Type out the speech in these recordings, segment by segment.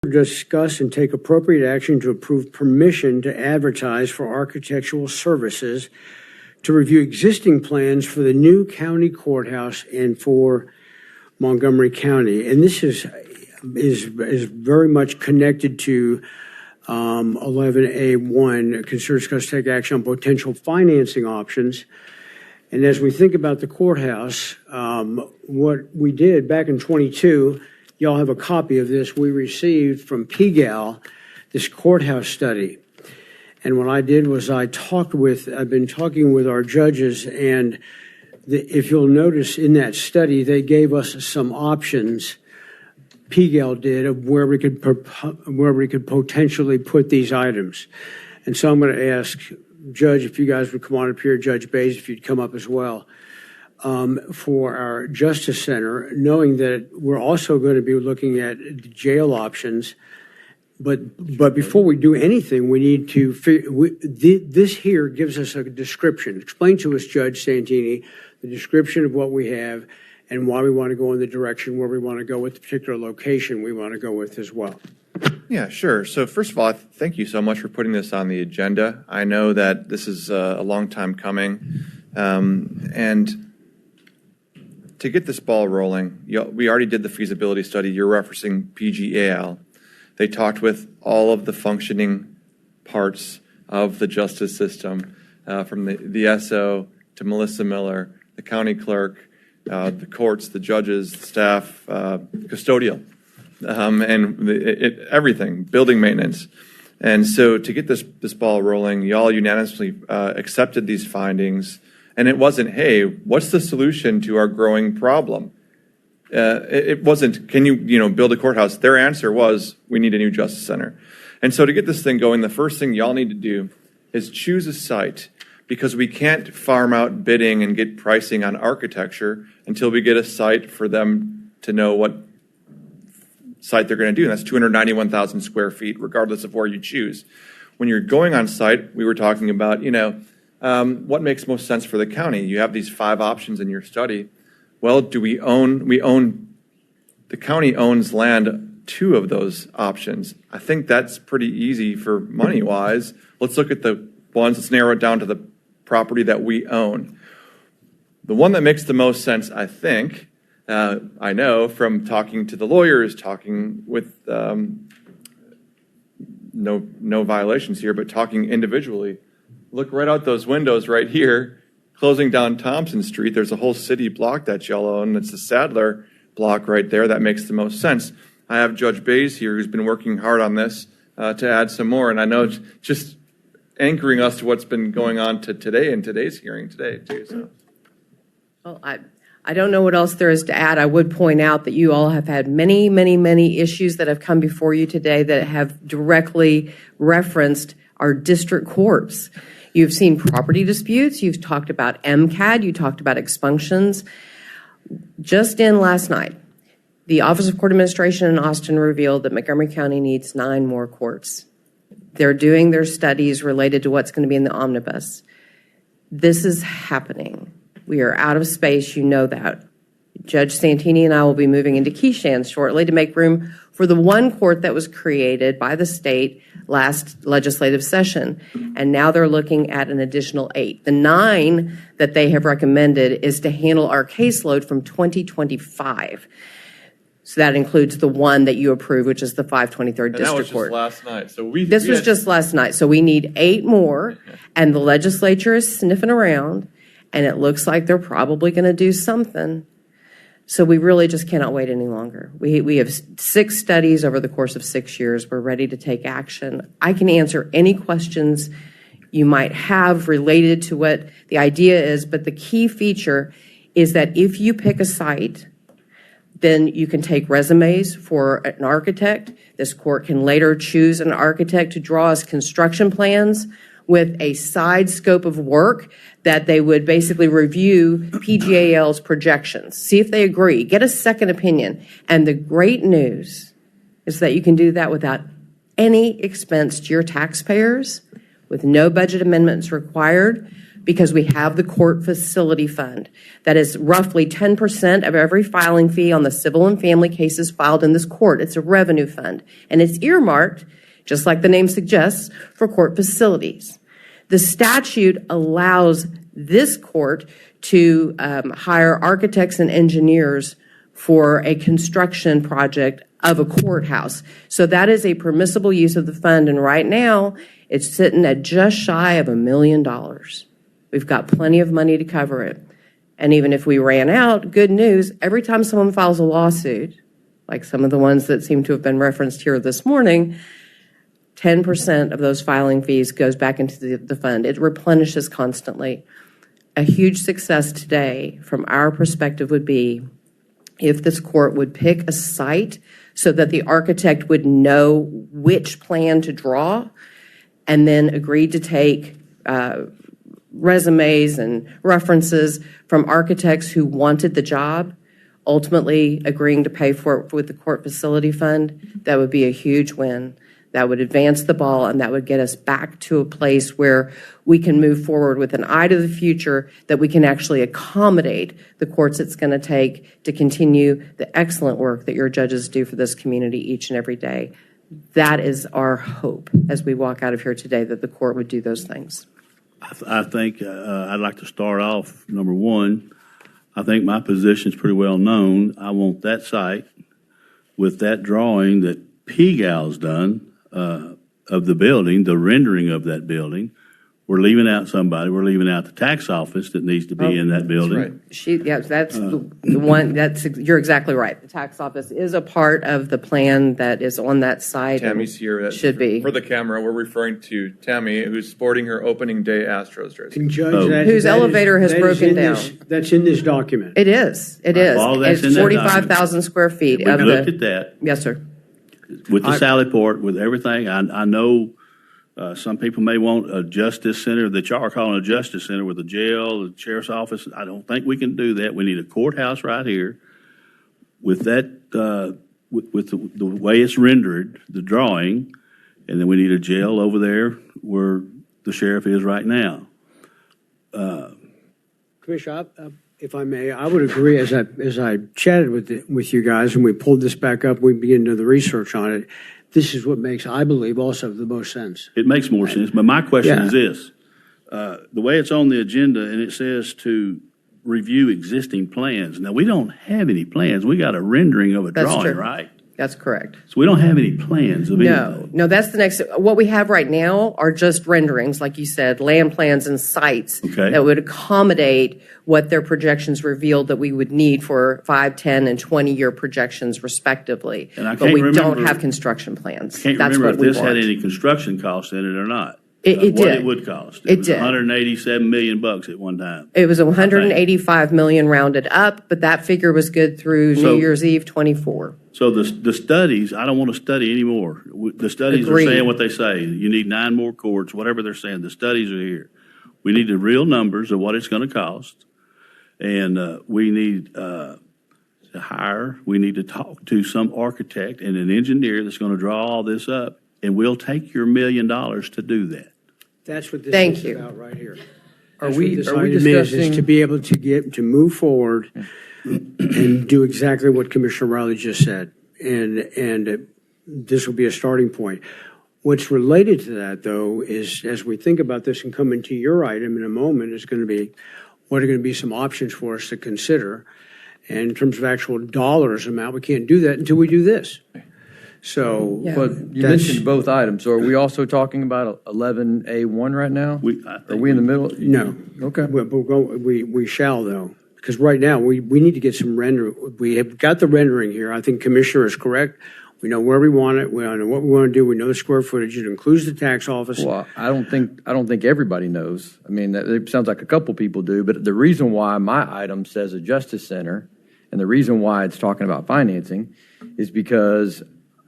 discuss and take appropriate action to approve permission to advertise for architectural services to review existing plans for the new county courthouse and for Montgomery County. And this is very much connected to 11A1, consider, discuss, take action on potential financing options. And as we think about the courthouse, what we did back in 22, y'all have a copy of this, we received from PGAL, this courthouse study. And what I did was I've been talking with our judges, and if you'll notice in that study, they gave us some options, PGAL did, of where we could potentially put these items. And so I'm going to ask Judge, if you guys would come on up here, Judge Bays, if you'd come up as well, for our Justice Center, knowing that we're also going to be looking at jail options. But before we do anything, we need to this here gives us a description. Explain to us, Judge Santini, the description of what we have and why we want to go in the direction where we want to go with the particular location we want to go with as well. Yeah, sure. So first of all, thank you so much for putting this on the agenda. I know that this is a long time coming. And to get this ball rolling, we already did the feasibility study. You're referencing PGAL. They talked with all of the functioning parts of the justice system, from the SO to Melissa Miller, the county clerk, the courts, the judges, the staff, custodial, and everything, building maintenance. And so to get this ball rolling, y'all unanimously accepted these findings. And it wasn't, hey, what's the solution to our growing problem? It wasn't, can you build a courthouse? Their answer was, we need a new justice center. And so to get this thing going, the first thing y'all need to do is choose a site, because we can't farm out bidding and get pricing on architecture until we get a site for them to know what site they're going to do. And that's 291,000 square feet, regardless of where you choose. When you're going on site, we were talking about, what makes most sense for the county? You have these 5 options in your study. Well, the county owns land 2 of those options. I think that's pretty easy for money-wise. Let's look at the ones, let's narrow it down to the property that we own. The one that makes the most sense, I think, I know from talking to the lawyers, talking with, no violations here, but talking individually. Look right out those windows right here, closing down Thompson Street. There's a whole city block that y'all own. It's the Sadler block right there. That makes the most sense. I have Judge Bays here, who's been working hard on this to add some more. And I know it's just anchoring us to what's been going on to today and today's hearing today, too. So. Well, I don't know what else there is to add. I would point out that you all have had many, many, many issues that have come before you today that have directly referenced our district courts. You've seen property disputes. You've talked about MCAD. You talked about expunctions. Just in last night, the Office of Court Administration in Austin revealed that Montgomery County needs 9 more courts. They're doing their studies related to what's going to be in the omnibus. This is happening. We are out of space. You know that. Judge Santini and I will be moving into Keyshan shortly to make room for the 1 court that was created by the state last legislative session. And now they're looking at an additional 8. The 9 that they have recommended is to handle our caseload from 2025. So that includes the 1 that you approved, which is the 523rd District Court. That was just last night. So this was just last night. So we need 8 more, and the legislature is sniffing around, and it looks like they're probably going to do something. So we really just cannot wait any longer. We have 6 studies over the course of 6 years. We're ready to take action. I can answer any questions you might have related to what the idea is, but the key feature is that if you pick a site, then you can take resumes for an architect. This court can later choose an architect to draw us construction plans with a side scope of work that they would basically review PGAL's projections, see if they agree, get a second opinion. And the great news is that you can do that without any expense to your taxpayers, with no budget amendments required, because we have the court facility fund. That is roughly 10% of every filing fee on the civil and family cases filed in this court. It's a revenue fund, and it's earmarked, just like the name suggests, for court facilities. The statute allows this court to hire architects and engineers for a construction project of a courthouse. So that is a permissible use of the fund, and right now, it's sitting at just shy of $1 million. We've got plenty of money to cover it. And even if we ran out, good news, every time someone files a lawsuit, like some of the ones that seem to have been referenced here this morning, 10% of those filing fees goes back into the fund. It replenishes constantly. A huge success today, from our perspective, would be if this court would pick a site so that the architect would know which plan to draw, and then agreed to take resumes and references from architects who wanted the job, ultimately agreeing to pay for it with the court facility fund. That would be a huge win. That would advance the ball, and that would get us back to a place where we can move forward with an eye to the future, that we can actually accommodate the courts it's going to take to continue the excellent work that your judges do for this community each and every day. That is our hope as we walk out of here today, that the court would do those things. I think I'd like to start off, number one, I think my position is pretty well known. I want that site with that drawing that PGAL's done of the building, the rendering of that building. We're leaving out somebody. We're leaving out the tax office that needs to be in that building. That's right. That's the one. You're exactly right. The tax office is a part of the plan that is on that site. Tammy's here. Should be. For the camera, we're referring to Tammy, who's sporting her opening day Astros jersey. And Judge, whose elevator has broken down. That's in this document. It is. It is. All that's in It's that 45,000 square feet. We looked at that Yes, sir. with the Sally Port, with everything. I know some people may want a justice center that y'all are calling a justice center with a jail, the sheriff's office. I don't think we can do that. We need a courthouse right here with that, with the way it's rendered, the drawing, and then we need a jail over there where the sheriff is right now. Commissioner, if I may, I would agree. As I chatted with you guys and we pulled this back up, we began to do the research on it. This is what makes, I believe, also the most sense. It makes more sense, but my question Yeah. is this. The way it's on the agenda, and it says to review existing plans. Now, we don't have any plans. We got a rendering of a That's drawing, true. right? That's correct. So we don't have any plans of anything. No, that's the next. What we have right now are just renderings, like you said, land plans and sites Okay. that would accommodate what their projections revealed that we would need for 5, 10, and 20-year projections, respectively. And I but can't we don't remember- have construction plans. Can't That's remember what if we this want. had any construction costs in it or not. It What did. it would cost. It was did. $187 million at one time. It was 185 million rounded up, but that figure was good through So- New Year's Eve 24. So the studies, I don't want to study anymore. The studies Agreed. are saying what they say. You need 9 more courts, whatever they're saying. The studies are here. We need the real numbers of what it's going to cost. And we need to hire, we need to talk to some architect and an engineer that's going to draw all this up. And we'll take your $1 million to do that. That's what this Thank is you. about right here. Are That's we- what this are we item is discussing- to be able to move forward and do exactly what Commissioner Riley just said. And this will be a starting point. What's related to that, though, is as we think about this and come into your item in a moment, is going to be what are going to be some options for us to consider. And in terms of actual dollars amount, we can't do that until we do this. So, Yeah. But you that's- mentioned both items. So are we also talking about 11A1 right now? Are we in the middle? No. Okay. We shall, though, because right now, we need to get some render. We have got the rendering here. I think Commissioner is correct. We know where we want it. We know what we want to do. We know the square footage. It includes the tax office. Well, I don't think everybody knows. I mean, it sounds like a couple people do, but the reason why my item says a justice center and the reason why it's talking about financing is because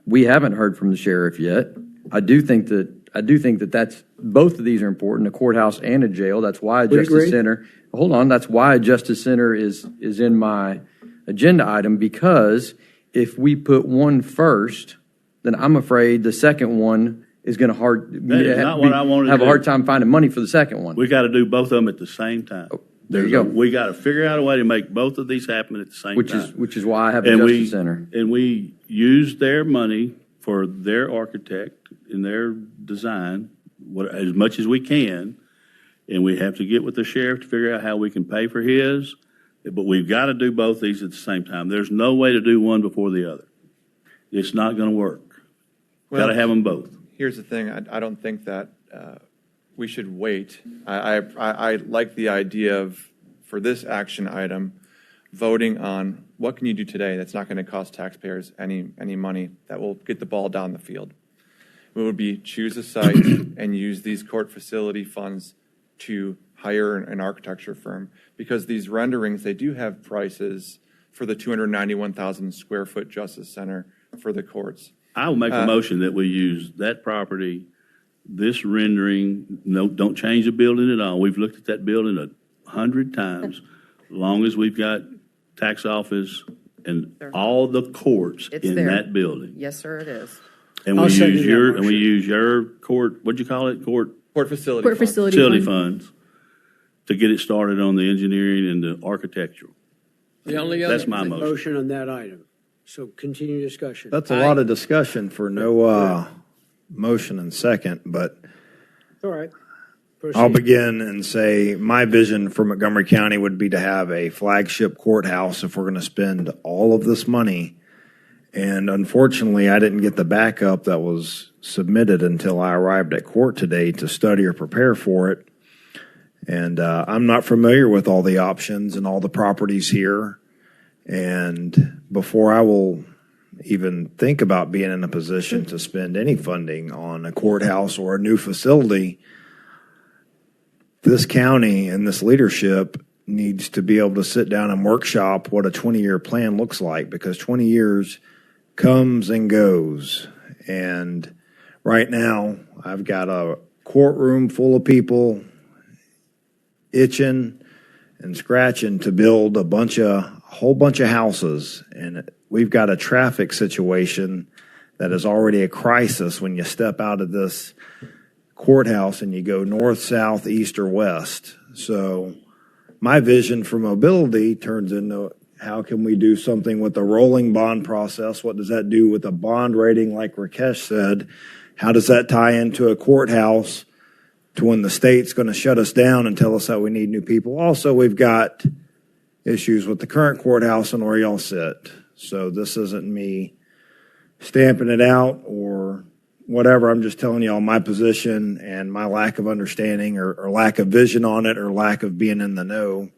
we haven't heard from the sheriff yet. I do think that that's both of these are important, a courthouse and a jail. That's why a justice agree. center. Hold on, that's why a justice center is in my agenda item, because if we put one first, then I'm afraid the second one is going That is not what I wanted to have a do. hard time finding money for the second one. We got to do both of them at the same time. There you go. We got to figure out a way to make both of these happen at the same time. Which is why I have the And Justice Center. And we use their money for their architect and their design, as much as we can. And we have to get with the sheriff to figure out how we can pay for his. But we've got to do both these at the same time. There's no way to do one before the other. It's not going to work. Got to have them both. Here's the thing, I don't think that we should wait. I like the idea of, for this action item, voting on what can you do today that's not going to cost taxpayers any money, that will get the ball down the field. It would be choose a site and use these court facility funds to hire an architecture firm, because these renderings, they do have prices for the 291,000 square foot Justice Center for the courts. I will make a motion that we use that property, this rendering, no, don't change the building at all. We've looked at that building 100 times, as long as we've got tax office and all the courts It's in there. that building. Yes, sir, it is. And I'll we second use that your court, what'd you call it? Court Facility Court funds. facility facility fund. funds to get it started on the engineering and the architectural. The only other. That's my motion. Motion on that item. So continue discussion. That's a lot of discussion for no motion and second, but All right. I'll Proceed. begin and say my vision for Montgomery County would be to have a flagship courthouse if we're going to spend all of this money. And unfortunately, I didn't get the backup that was submitted until I arrived at court today to study or prepare for it. And I'm not familiar with all the options and all the properties here. And before I will even think about being in a position to spend any funding on a courthouse or a new facility, this county and this leadership needs to be able to sit down and workshop what a 20-year plan looks like, because 20 years comes and goes. And right now, I've got a courtroom full of people itching and scratching to build a whole bunch of houses. And we've got a traffic situation that is already a crisis when you step out of this courthouse and you go north, south, east, or west. So my vision for mobility turns into how can we do something with the rolling bond process? What does that do with a bond rating, like Rakesh said? How does that tie into a courthouse to when the state's going to shut us down and tell us that we need new people? Also, we've got issues with the current courthouse and where y'all sit. So this isn't me stamping it out or whatever. I'm just telling y'all my position and my lack of understanding or lack of vision on it, or lack of being in the know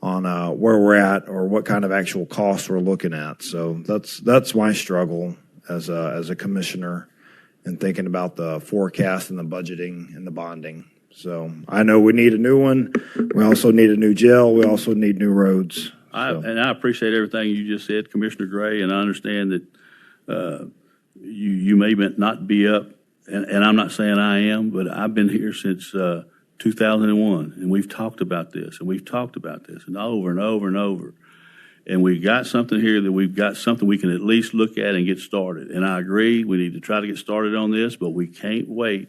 on where we're at or what kind of actual costs we're looking at. So that's my struggle as a commissioner and thinking about the forecast and the budgeting and the bonding. So I know we need a new one. We also need a new jail. We also need new roads. And I appreciate everything you just said, Commissioner Gray, and I understand that you may not be up, and I'm not saying I am, but I've been here since 2001, and we've talked about this, and we've talked about this, and over and over and over. And we got something here that we've got something we can at least look at and get started. And I agree, we need to try to get started on this, but we can't wait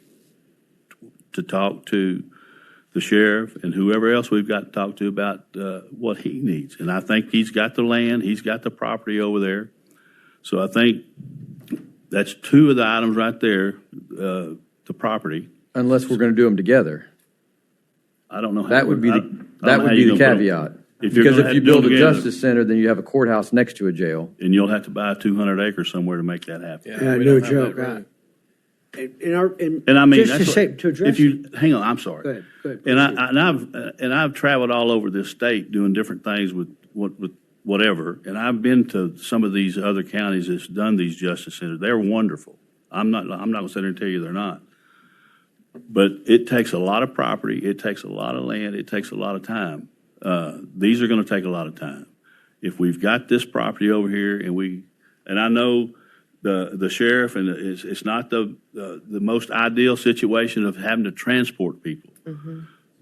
to talk to the sheriff and whoever else we've got to talk to about what he needs. And I think he's got the land, he's got the property over there. So I think that's two of the items right there, the property. Unless we're going to do them together. I don't know how. That would be I the, don't that know would how be you're the gonna put 'em. caveat. If you're Because gonna if have you to do build them a together, justice center, then you have a courthouse next to a jail. and you'll have to buy 200 acres somewhere to make that happen. Yeah, we no don't have that joke. room. And I mean, just that's to say, what- to address if you hang on, I'm sorry. Go ahead, go ahead, And I've traveled all over this state doing different things with whatever. And I've been to some of these other counties that's done these justice centers. They're wonderful. I'm not going to sit there and tell you they're not. But it takes a lot of property. It takes a lot of land. It takes a lot of time. These are going to take a lot of time. If we've got this property over here and I know the sheriff, and it's not the most ideal situation of having to transport people.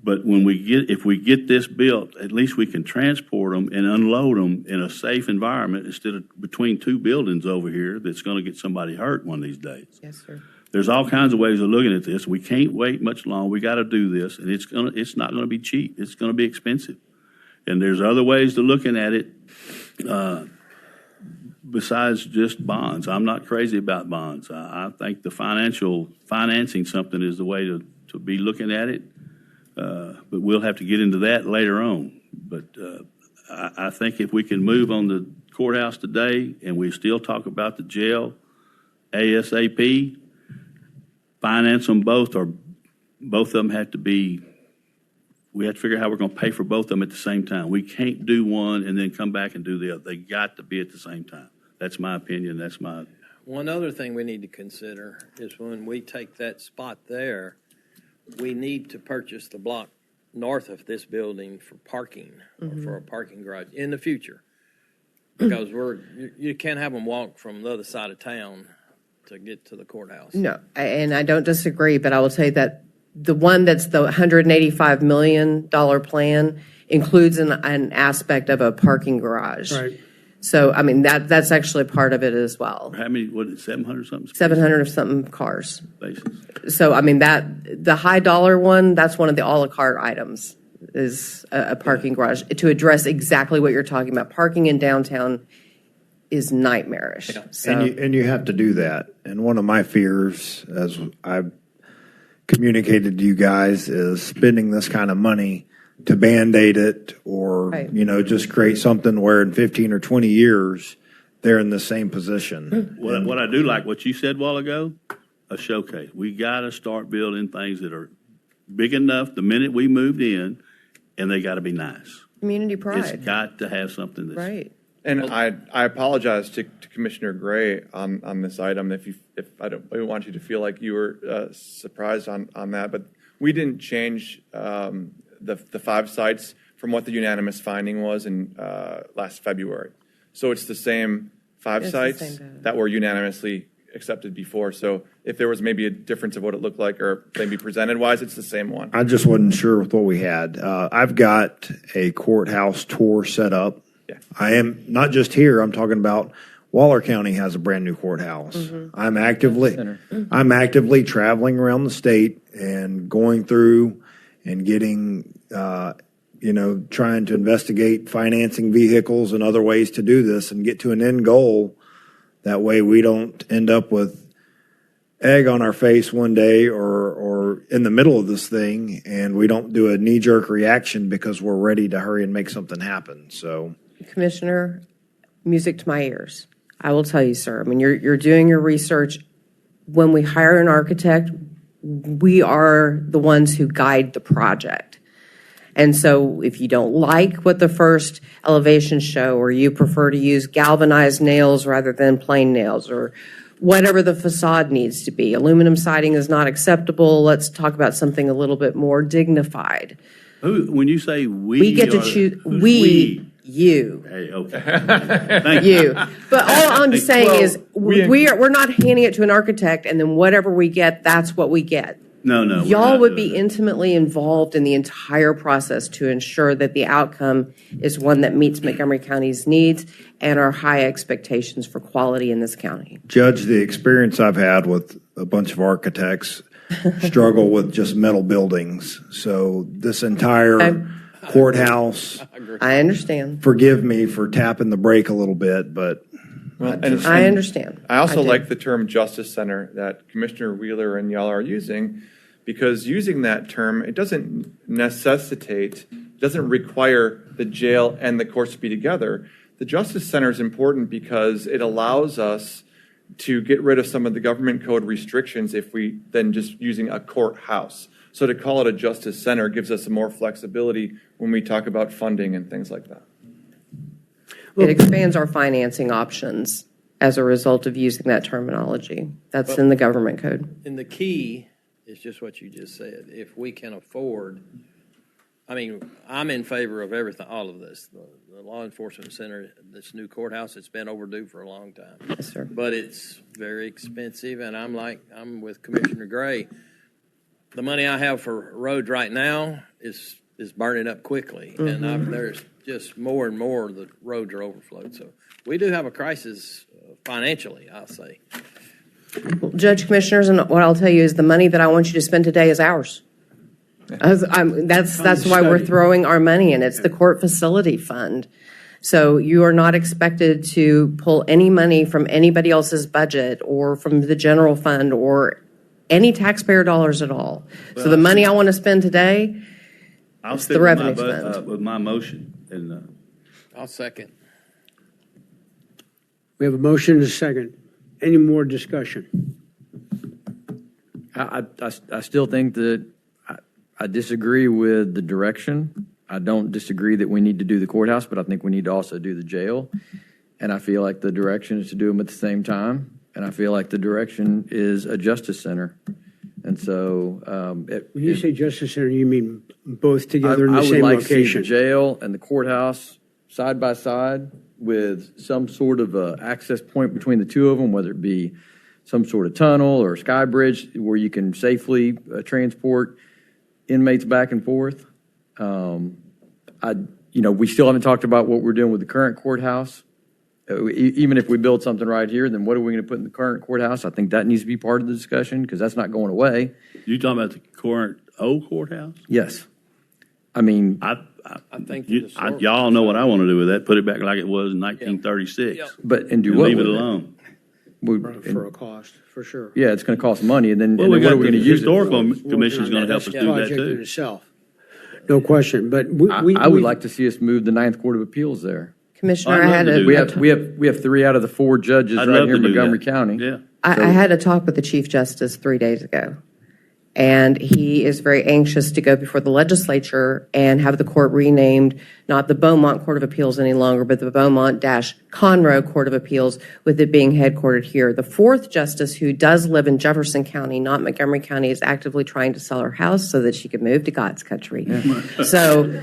But if we get this built, at least we can transport them and unload them in a safe environment instead of between two buildings over here that's going to get somebody hurt one of these days. Yes, sir. There's all kinds of ways of looking at this. We can't wait much longer. We got to do this, and it's not going to be cheap. It's going to be expensive. And there's other ways to looking at it besides just bonds. I'm not crazy about bonds. I think the financing something is the way to be looking at it. But we'll have to get into that later on. But I think if we can move on the courthouse today and we still talk about the jail ASAP, finance them both, or both of them have to be, we have to figure out how we're going to pay for both of them at the same time. We can't do one and then come back and do the other. They got to be at the same time. That's my opinion. That's my... One other thing we need to consider is when we take that spot there, we need to purchase the block north of this building for parking, or for a parking garage in the future. Because you can't have them walk from the other side of town to get to the courthouse. No, and I don't disagree, but I will say that the one that's the $185 million plan includes an aspect of a parking garage. Right. So, I mean, that's actually part of it as well. How many, what is it, 700 something? 700 of something cars. Spaces. So, I mean, the high dollar one, that's one of the a la carte items, is a parking garage to address exactly what you're talking about. Parking in downtown is nightmarish. Yeah. So, and you have to do that. And one of my fears, as I've communicated to you guys, is spending this kind of money to Band-Aid it, or, right, just create something where in 15 or 20 years, they're in the same position. What I do like, what you said a while ago, a showcase. We got to start building things that are big enough the minute we moved in, and they got to be nice. community pride. It's got to have something that's... Right. And I apologize to Commissioner Gray on this item if I don't want you to feel like you were surprised on that, but we didn't change the 5 sites from what the unanimous finding was in last February. So it's the same 5 sites that were unanimously accepted before. So if there was maybe a difference of what it looked like or maybe presented wise, it's the same one. I just wasn't sure with what we had. I've got a courthouse tour set up. Yeah. I am not just here. I'm talking about Waller County has a brand new courthouse. Mm-hmm. I'm actively traveling around the state and going through and getting, trying to investigate financing vehicles and other ways to do this and get to an end goal. That way we don't end up with egg on our face one day or in the middle of this thing, and we don't do a knee-jerk reaction because we're ready to hurry and make something happen. So, Commissioner, music to my ears. I will tell you, sir. I mean, you're doing your research. When we hire an architect, we are the ones who guide the project. And so if you don't like what the first elevations show, or you prefer to use galvanized nails rather than plain nails, or whatever the facade needs to be, aluminum siding is not acceptable. Let's talk about something a little bit more dignified. When you say we get to choose. We. You. Hey, okay. Thank you. But all I'm saying is we're not handing it to an architect and then whatever we get, that's what we get. No. Y'all would be intimately involved in the entire process to ensure that the outcome is one that meets Montgomery County's needs and our high expectations for quality in this county. Judge, the experience I've had with a bunch of architects struggle with just metal buildings. So this entire courthouse, I understand. Forgive me for tapping the brake a little bit, but I understand. I also like the term Justice Center that Commissioner Wheeler and y'all are using, because using that term, it doesn't require the jail and the courts to be together. The Justice Center is important because it allows us to get rid of some of the government code restrictions if we then just using a courthouse. So to call it a Justice Center gives us more flexibility when we talk about funding and things like that. It expands our financing options as a result of using that terminology. That's in the government code. And the key is just what you just said. If we can afford, I mean, I'm in favor of everything, all of this. The law enforcement center, this new courthouse, it's been overdue for a long time. Yes, sir. But it's very expensive, and I'm with Commissioner Gray. the money I have for roads right now is burning up quickly, and there's just more and more the roads are overflowed. So we do have a crisis financially, I'll say. Judge, Commissioners, and what I'll tell you is the money that I want you to spend today is ours. That's why we're throwing our money in. It's the court facility fund. So you are not expected to pull any money from anybody else's budget or from the general fund or any taxpayer dollars at all. So the money I want to spend today, I'll it's stick the with revenue my vote, fund. with my motion, and I'll second. We have a motion and a second. Any more discussion? I still think that I disagree with the direction. I don't disagree that we need to do the courthouse, but I think we need to also do the jail. And I feel like the direction is to do them at the same time. And I feel like the direction is a justice center. And so, When you say Justice Center, you mean both together in the same I would like to see the location? jail and the courthouse side by side with some sort of a access point between the two of them, whether it be some sort of tunnel or sky bridge where you can safely transport inmates back and forth. We still haven't talked about what we're doing with the current courthouse. Even if we build something right here, then what are we going to put in the current courthouse? I think that needs to be part of the discussion because that's not going away. you talking about the current old courthouse? Yes. I mean, I think y'all know what I want to do with that. Put it back like it was in 1936. Yep. and do And what leave it with alone. For a cost, for sure. Yeah, it's going to cost money, and then Well, and we then what got are we the going to use it for? historical commission is going to help us do that Project in too. itself. No question, but I would like to see us move the Ninth Court of Appeals there. Commissioner, I'd I love had to a, do We that. have 3 out of the 4 judges I'd right love here to in do Montgomery that. County. Yeah. I had a talk with the Chief Justice 3 days ago, and he is very anxious to go before the legislature and have the court renamed, not the Beaumont Court of Appeals any longer, but the Beaumont-Conroe Court of Appeals, with it being headquartered here. The 4th justice, who does live in Jefferson County, not Montgomery County, is actively trying to sell her house so that she can move to God's country. So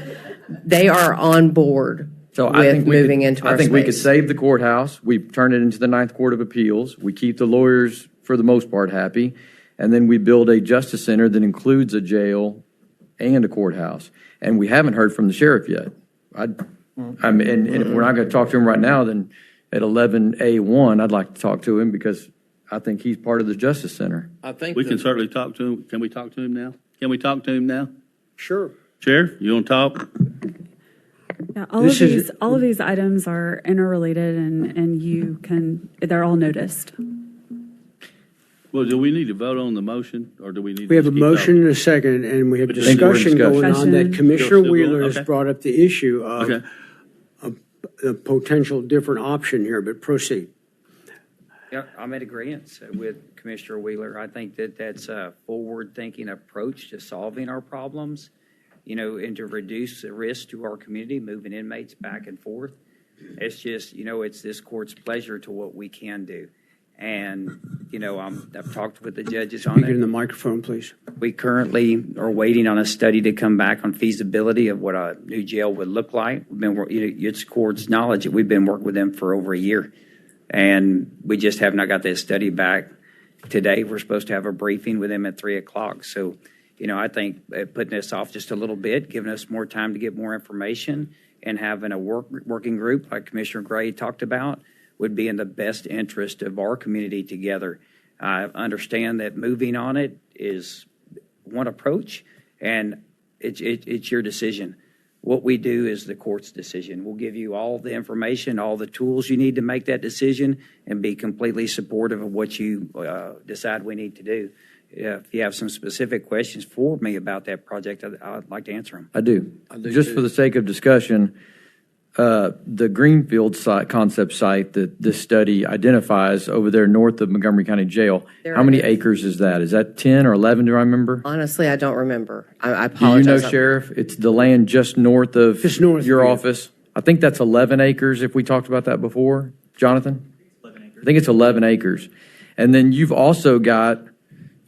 they are on board. So with moving into our I think we could space. save the courthouse. We turn it into the Ninth Court of Appeals. We keep the lawyers, for the most part, happy. And then we build a justice center that includes a jail and a courthouse. And we haven't heard from the sheriff yet. And if we're not going to talk to him right now, then at 11A1, I'd like to talk to him because I think he's part of the justice center. I think We can certainly talk to him. Can we talk to him now? Can we talk to him now? Sure. Sheriff, you want to talk? Yeah, This is- all of these items are interrelated, and they're all noticed. Well, do we need to vote on the motion, or do we need to We have a just keep motion talking? and a second, and we have Just think we're in discussion going on discussion. that Commissioner Still going? Wheeler has Okay. brought up the issue of Okay. a potential different option here, but proceed. Yeah, I'm in agreement with Commissioner Wheeler. I think that that's a forward-thinking approach to solving our problems, and to reduce the risk to our community, moving inmates back and forth. It's just, it's this court's pleasure to what we can do. And, I've talked with the judges on Speak in it. the microphone, please. We currently are waiting on a study to come back on feasibility of what a new jail would look like. It's court's knowledge that we've been working with them for over a year. And we just have not got that study back today. We're supposed to have a briefing with them at 3:00. So, I think putting this off just a little bit, giving us more time to get more information, and having a working group like Commissioner Gray talked about would be in the best interest of our community together. I understand that moving on it is one approach, and it's your decision. What we do is the court's decision. We'll give you all the information, all the tools you need to make that decision, and be completely supportive of what you decide we need to do. If you have some specific questions for me about that project, I'd like to answer them. I do. Just for the sake of discussion, the Greenfield concept site that this study identifies over there north of Montgomery County Jail, There how many it is. acres is that? Is that 10 or 11, do I remember? Honestly, I don't remember. I Do you apologize. know, Sheriff? It's the land just north of Just north your of you. office. I think that's 11 acres, if we talked about that before. Jonathan? 11 acres. I think it's 11 acres. And then you've also got,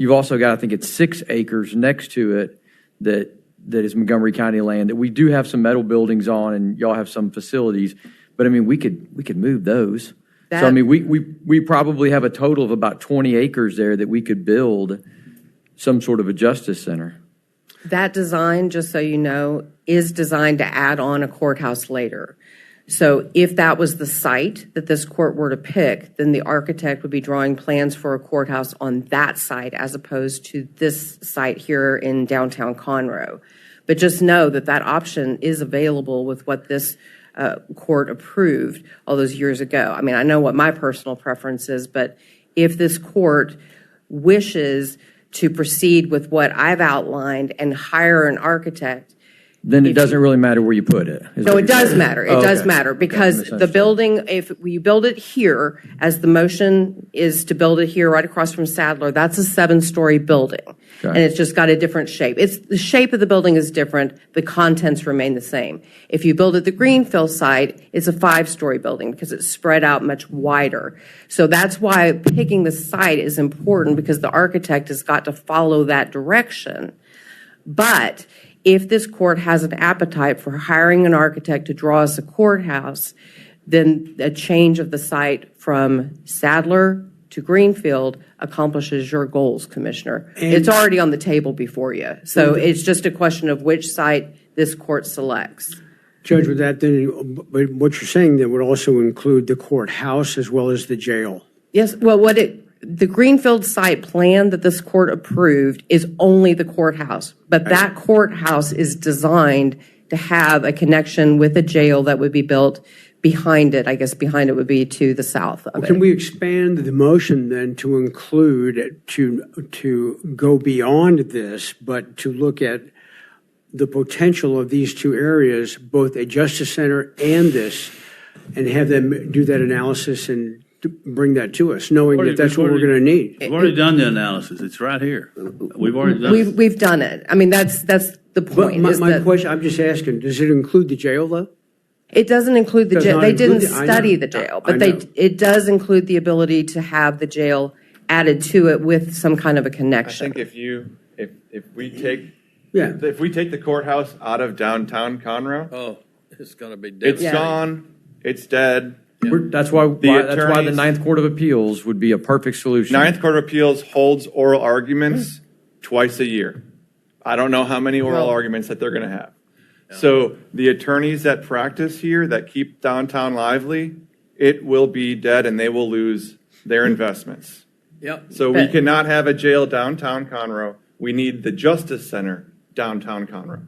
I think it's 6 acres next to it that is Montgomery County land that we do have some metal buildings on, and y'all have some facilities. But I mean, we could move those. So I mean, we probably have a total of about 20 acres there that we could build some sort of a justice center. That design, just so you know, is designed to add on a courthouse later. So if that was the site that this court were to pick, then the architect would be drawing plans for a courthouse on that site as opposed to this site here in downtown Conroe. But just know that that option is available with what this court approved all those years ago. I mean, I know what my personal preference is, but if this court wishes to proceed with what I've outlined and hire an architect, Then it doesn't really matter where you put it. no, it does matter. It does matter because the misunderstood. building, if we build it here, as the motion is to build it here right across from Sadler, that's a 7-story building. Okay. And it's just got a different shape. It's the shape of the building is different. The contents remain the same. If you build at the Greenfield site, it's a 5-story building because it's spread out much wider. So that's why picking the site is important because the architect has got to follow that direction. But if this court has an appetite for hiring an architect to draw us a courthouse, then a change of the site from Sadler to Greenfield accomplishes your goals, Commissioner. It's already on the table before you. So it's just a question of which site this court selects. Judge, with that, then what you're saying then would also include the courthouse as well as the jail. Yes, well, the Greenfield site plan that this court approved is only the courthouse, but that courthouse is designed to have a connection with a jail that would be built behind it. I guess behind it would be to the south of it. Can we expand the motion then to include, to go beyond this, but to look at the potential of these two areas, both a justice center and this, and have them do that analysis and bring that to us, knowing that that's what we're going to need? We've already done the analysis. It's right here. We've already done it. We've done it. I mean, that's the But point. my question, I'm just asking, does it include the jail though? It doesn't include the Does jail. not They didn't include I study know. the jail, I but know. it does include the ability to have the jail added to it with some kind of a I connection. think if we take Yeah. if we take the courthouse out of downtown Conroe, Oh, it's going to be it's devastating. gone, it's dead. That's why the attorneys- Ninth Court of Appeals would be a perfect solution. Ninth Court of Appeals holds oral arguments twice a year. I don't know how many oral arguments that they're going to have. So the attorneys that practice here that keep downtown lively, it will be dead and they will lose their investments. Yep. So we But- cannot have a jail downtown Conroe. We need the Justice Center downtown Conroe.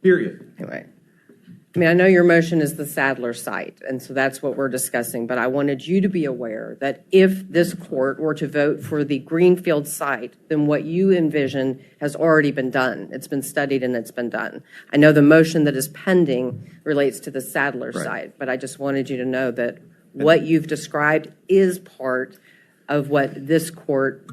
Period. Anyway, I mean, I know your motion is the Sadler site, and so that's what we're discussing, but I wanted you to be aware that if this court were to vote for the Greenfield site, then what you envision has already been done. It's been studied and it's been done. I know the motion that is pending relates to the Sadler site, but I just wanted you to know that what you've described is part of what this court,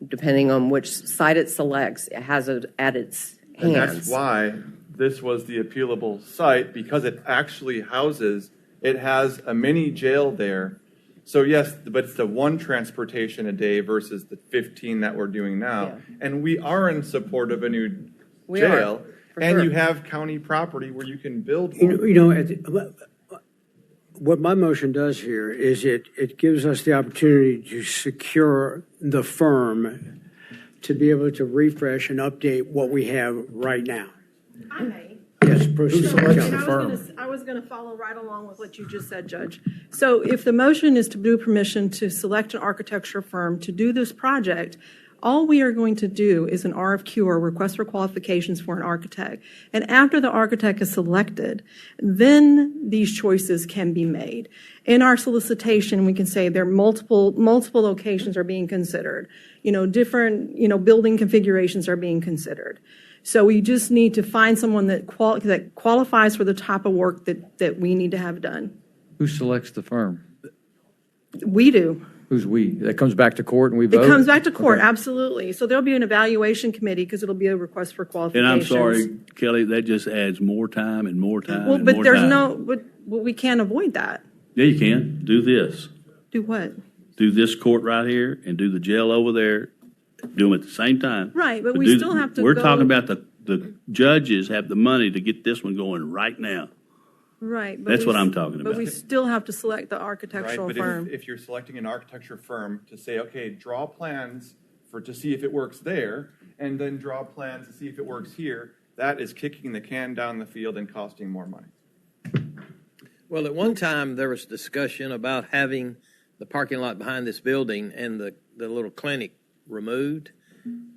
depending on which site it selects, it has it at its And hands. that's why this was the appealable site, because it actually houses, it has a mini jail there. So yes, but it's the one transportation a day versus the 15 that we're doing now. Yeah. And we are in support of a new We are, jail. for And sure. you have county property where you can build You one. know, you know, what my motion does here is it gives us the opportunity to secure the firm to be able to refresh and update what we have right now. I may. Yes, proceed. I was going to follow right along with what you just said, Judge. So if the motion is to do permission to select an architecture firm to do this project, all we are going to do is an RFQ, or request for qualifications for an architect. And after the architect is selected, then these choices can be made. In our solicitation, we can say there are multiple locations are being considered. Different, building configurations are being considered. So we just need to find someone that qualifies for the type of work that we need to have done. Who selects the firm? We do. Who's we? That comes back to court and we vote? It comes back to court, Okay. absolutely. So there'll be an evaluation committee because it'll be a request for And qualifications. I'm sorry, Kelly, that just adds more time and more time Well, and but more there's time. but we can't avoid that. Yeah, you can. Do this. Do what? Do this court right here and do the jail over there. Do them at the same time. Right, but we do- still have to We're go- talking about the judges have the money to get this one going right now. Right. but That's we what I'm s- talking But about. we still have to select the Right, architectural but firm. if you're selecting an architecture firm to say, okay, draw plans to see if it works there, and then draw plans to see if it works here, that is kicking the can down the field and costing more money. Well, at one time, there was discussion about having the parking lot behind this building and the little clinic removed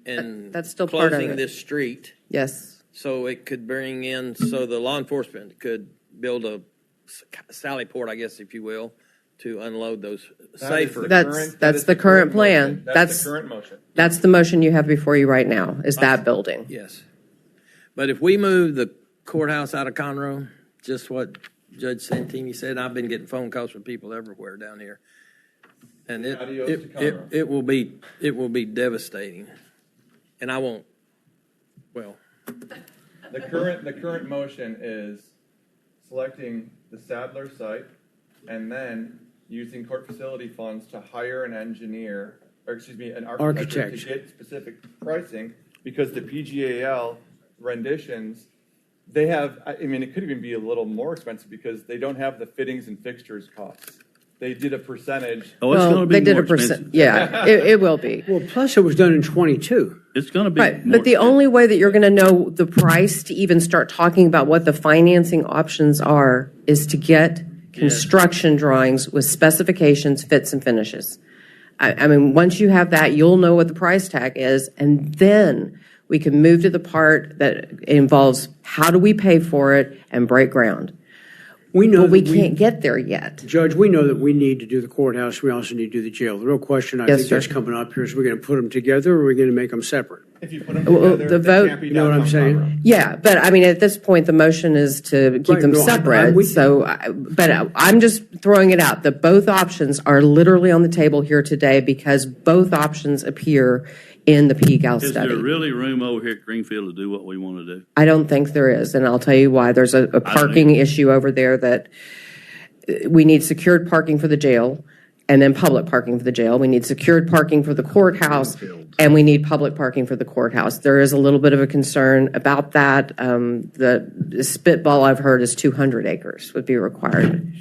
and That's still part of closing it. this street Yes. so it could bring in, so the law enforcement could build a sally port, I guess, if you will, to unload those safer. That's the current plan. That's the current motion. That's the motion you have before you right now, is that building. Yes. But if we move the courthouse out of Conroe, just what Judge Santini said, I've been getting phone calls from people everywhere down here. And Adios to Conroe. it will be devastating. And I won't, well, The current motion is selecting the Sadler site and then using court facility funds to hire an engineer, or excuse me, an architect to get specific pricing, because the PGAL renditions, they have, I mean, it could even be a little more expensive because they don't have the fittings and fixtures costs. They did a percentage. Oh, it's going to be They did more a percent. expensive. Yeah, it will be. Well, plus it was done in 22. It's going to be Right, more but the expensive. only way that you're going to know the price to even start talking about what the financing options are is to get construction drawings with specifications, fits, and finishes. I mean, once you have that, you'll know what the price tag is, and then we can move to the part that involves how do we pay for it and break ground. We know But we that can't get there yet. Judge, we know that we need to do the courthouse. We also need to do the jail. The real question I Yes, think sir. that's coming up here is we're going to put them together or are we going to make them separate? If you put them Well, together, the they vote- can't be You know what done I'm on saying? Conroe. Yeah, but I mean, at this point, the motion is to keep Right, them no, I'm separate. with you. So, but I'm just throwing it out that both options are literally on the table here today because both options appear in the PGAL Is study. there really room over here at Greenfield to do what we want to do? I don't think there is, and I'll tell you why. There's a parking issue over there that we need secured parking for the jail and then public parking for the jail. We need secured parking for the courthouse and we need public parking for the courthouse. There is a little bit of a concern about that. The spitball I've heard is 200 acres would be required.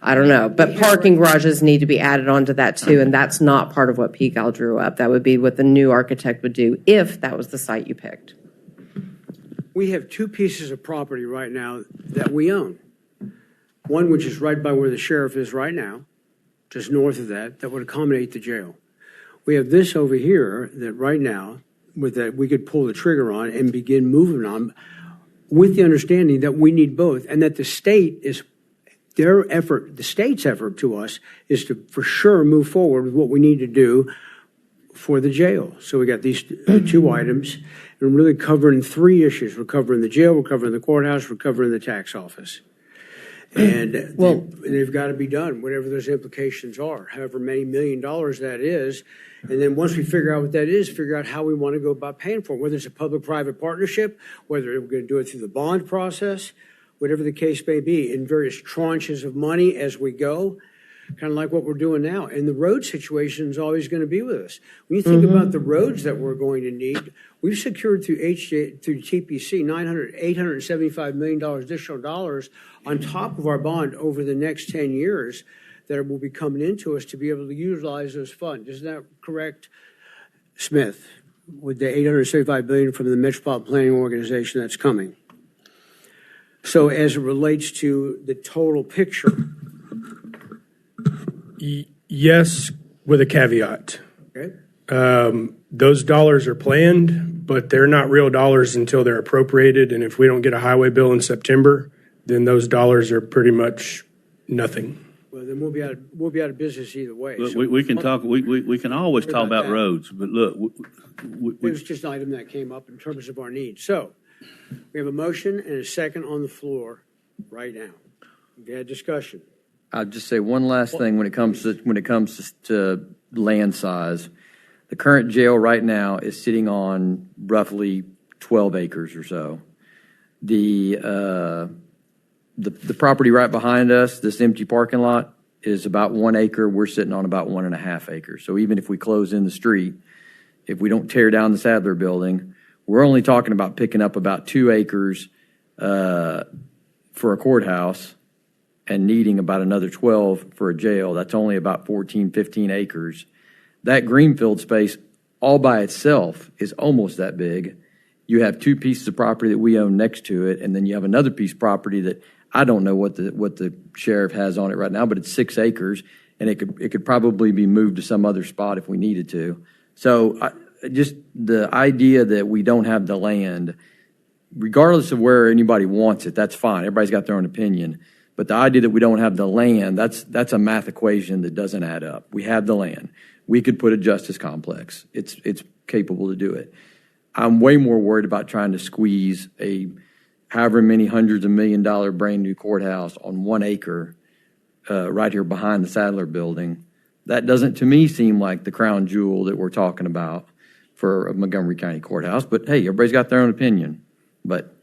I don't know, but parking garages need to be added onto that too, and that's not part of what PGAL drew up. That would be what the new architect would do if that was the site you picked. We have two pieces of property right now that we own. One which is right by where the sheriff is right now, just north of that, that would accommodate the jail. We have this over here that right now, with that we could pull the trigger on and begin moving on with the understanding that we need both and that the state is, their effort, the state's effort to us is to for sure move forward with what we need to do for the jail. So we got these two items and we're really covering three issues. We're covering the jail, we're covering the courthouse, we're covering the tax office. And they've got to be done, whatever those implications are, however many $1 million that is. And then once we figure out what that is, figure out how we want to go about paying for it, whether it's a public-private partnership, whether we're going to do it through the bond process, whatever the case may be, in various tranches of money as we go, kind of like what we're doing now. And the road situation is always going to be with us. When you think about the roads that we're going to need, we've secured through TPC $875 million additional dollars on top of our bond over the next 10 years that will be coming into us to be able to utilize those funds. Isn't that correct, Smith? With the $875 billion from the Metropolitan Planning Organization that's coming. So as it relates to the total picture, Yes, with a caveat. okay? Those dollars are planned, but they're not real dollars until they're appropriated. And if we don't get a highway bill in September, then those dollars are pretty much nothing. Well, then we'll be out of business either way. Look, So we can talk, we can always talk about that. roads, but look, it was just an item that came up in terms of our needs. So we have a motion and a second on the floor right now. We had discussion. I'll just say one last thing when it comes to land size. The current jail right now is sitting on roughly 12 acres or so. The property right behind us, this empty parking lot, is about 1 acre. We're sitting on about 1.5 acres. So even if we close in the street, if we don't tear down the Sadler building, we're only talking about picking up about 2 acres for a courthouse and needing about another 12 for a jail. That's only about 14, 15 acres. That greenfield space all by itself is almost that big. You have two pieces of property that we own next to it, and then you have another piece of property that I don't know what the sheriff has on it right now, but it's 6 acres, and it could probably be moved to some other spot if we needed to. So just the idea that we don't have the land, regardless of where anybody wants it, that's fine. Everybody's got their own opinion. But the idea that we don't have the land, that's a math equation that doesn't add up. We have the land. We could put a justice complex. It's capable to do it. I'm way more worried about trying to squeeze a however many hundreds of $1 million brand new courthouse on 1 acre right here behind the Sadler building. That doesn't, to me, seem like the crown jewel that we're talking about for a Montgomery County courthouse. But hey, everybody's got their own opinion. But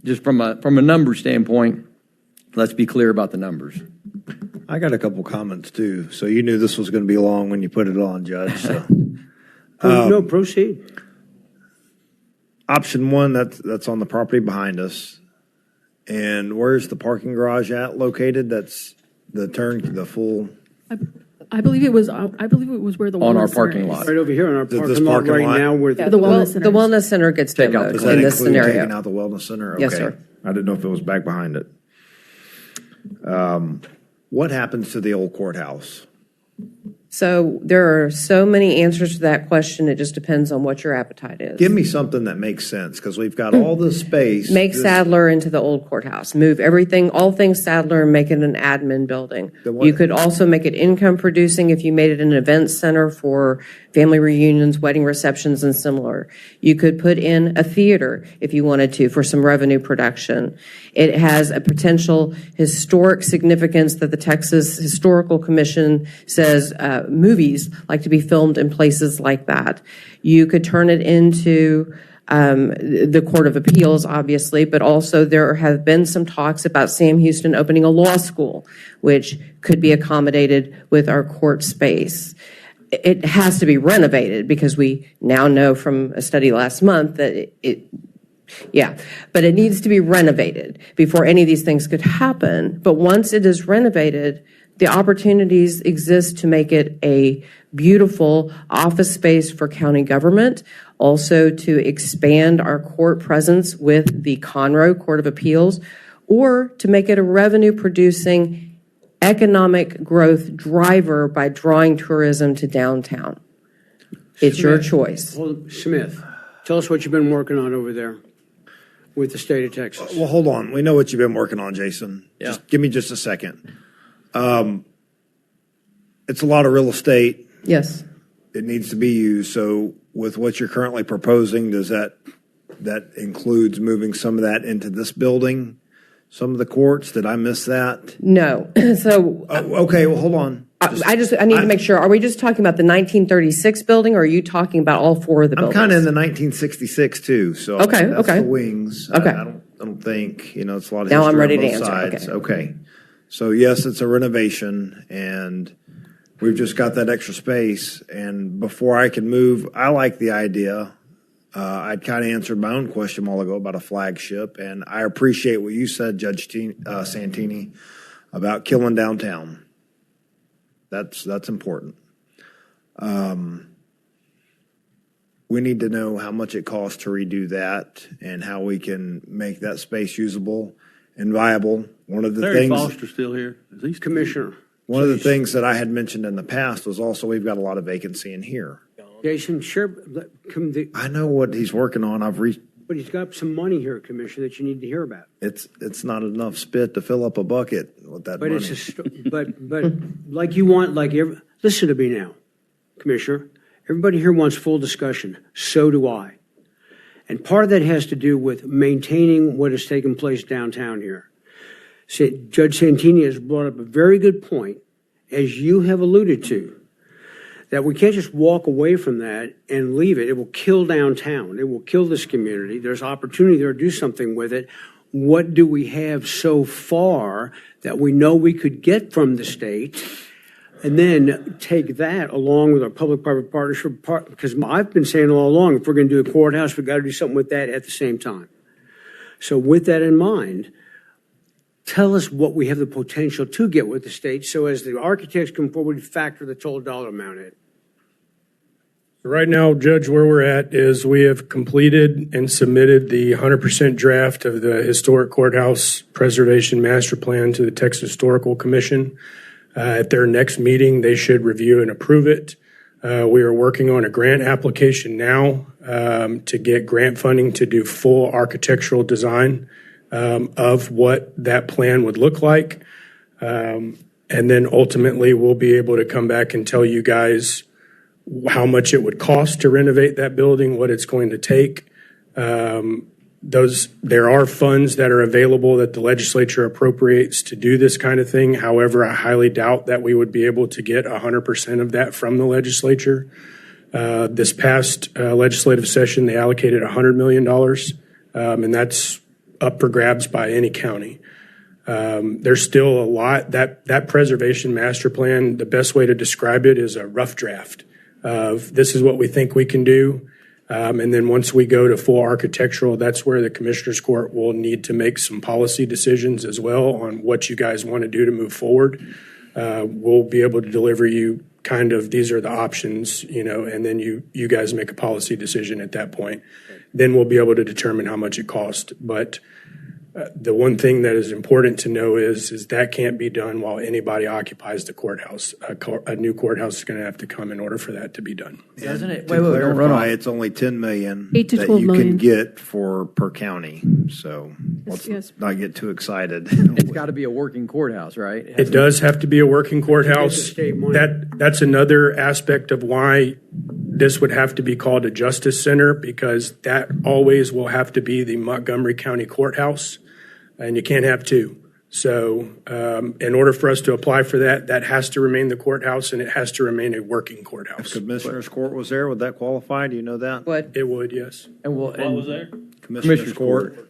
just from a number standpoint, let's be clear about the numbers. I got a couple comments too. So you knew this was going to be long when you put it on, Judge. So. No, proceed. Option 1, that's on the property behind us. And where's the parking garage located? That's the full. I believe it was where the On our wellness center parking is. lot. Right over here in our This parking lot parking right lot? now where Yeah, The wellness center. The wellness center gets Take out demoed the- Does that in this include taking scenario. out the wellness center? Yes, Okay. sir. I didn't know if it was back behind it. What happens to the old courthouse? So there are so many answers to that question. It just depends on what your appetite is. Give me something that makes sense, because we've got all this space. Make This- Sadler into the old courthouse. Move everything, all things Sadler, and make it an admin building. Then what- You could also make it income producing if you made it an event center for family reunions, wedding receptions, and similar. You could put in a theater if you wanted to for some revenue production. It has a potential historic significance that the Texas Historical Commission says movies like to be filmed in places like that. You could turn it into the Court of Appeals, obviously, but also there have been some talks about Sam Houston opening a law school, which could be accommodated with our court space. It has to be renovated because we now know from a study last month that but it needs to be renovated before any of these things could happen. But once it is renovated, the opportunities exist to make it a beautiful office space for county government, also to expand our court presence with the Conroe Court of Appeals, or to make it a revenue-producing economic growth driver by drawing tourism to downtown. It's your choice. Smith, tell us what you've been working on over there with the state of Texas. Well, hold on. We know what you've been working on, Jason. Yeah. Just give me just a second. It's a lot of real estate. Yes. It needs to be used. So with what you're currently proposing, does that includes moving some of that into this building? Some of the courts? Did I miss that? No. So Okay, well, hold on. I need to make sure, are we just talking about the 1936 building, or are you talking about all 4 of the I'm buildings? kind of in the 1966 too, so Okay, that's okay. the wings. Okay. I don't think, it's a lot of Now history I'm ready on to both answer, sides. Okay. So yes, it's a renovation, and we've just got that extra space. And before I can move, I like the idea. I'd kind of answered my own question a while ago about a flagship, and I appreciate what you said, Judge Santini, about killing downtown. That's important. We need to know how much it costs to redo that and how we can make that space usable and viable. One of the Larry things, Foster still here? Is he still Commissioner, one of the things that I had mentioned in the past was also we've got a lot of vacancy in here. Jason, I know what he's working on. but he's got some money here, Commissioner, that you need to hear about. It's not enough spit to fill up a bucket with that But money. but like you want, listen to me now, Commissioner. Everybody here wants full discussion. So do I. And part of that has to do with maintaining what has taken place downtown here. Judge Santini has brought up a very good point, as you have alluded to, that we can't just walk away from that and leave it. It will kill downtown. It will kill this community. There's opportunity there to do something with it. What do we have so far that we know we could get from the state? And then take that along with our public-private partnership, because I've been saying all along, if we're going to do a courthouse, we've got to do something with that at the same time. So with that in mind, tell us what we have the potential to get with the state, so as the architects come forward, factor the total dollar amount in. Right now, Judge, where we're at is we have completed and submitted the 100% draft of the Historic Courthouse Preservation Master Plan to the Texas Historical Commission. At their next meeting, they should review and approve it. We are working on a grant application now to get grant funding to do full architectural design of what that plan would look like. And then ultimately, we'll be able to come back and tell you guys how much it would cost to renovate that building, what it's going to take. There are funds that are available that the legislature appropriates to do this kind of thing. However, I highly doubt that we would be able to get 100% of that from the legislature. This past legislative session, they allocated $100 million, and that's up for grabs by any county. There's still a lot. That preservation master plan, the best way to describe it is a rough draft of this is what we think we can do. And then once we go to full architectural, that's where the Commissioners Court will need to make some policy decisions as well on what you guys want to do to move forward. We'll be able to deliver you kind of, these are the options, and then you guys make a policy decision at that point. Then we'll be able to determine how much it costs. But the one thing that is important to know is that can't be done while anybody occupies the courthouse. A new courthouse is going to have to come in order for that to be done. Doesn't it? To clarify, it's only 10 million 8 to that 12 you million. can get per county. So let's Yes. not get too excited. It's got to be a working courthouse, right? It does have to be a working courthouse. It's a state money. That's another aspect of why this would have to be called a justice center, because that always will have to be the Montgomery County Courthouse, and you can't have two. So in order for us to apply for that, that has to remain the courthouse, and it has to remain a working If courthouse. Commissioners Court was there, would that qualify? Do you know that? But It would, yes. And What was there? Commissioners Court.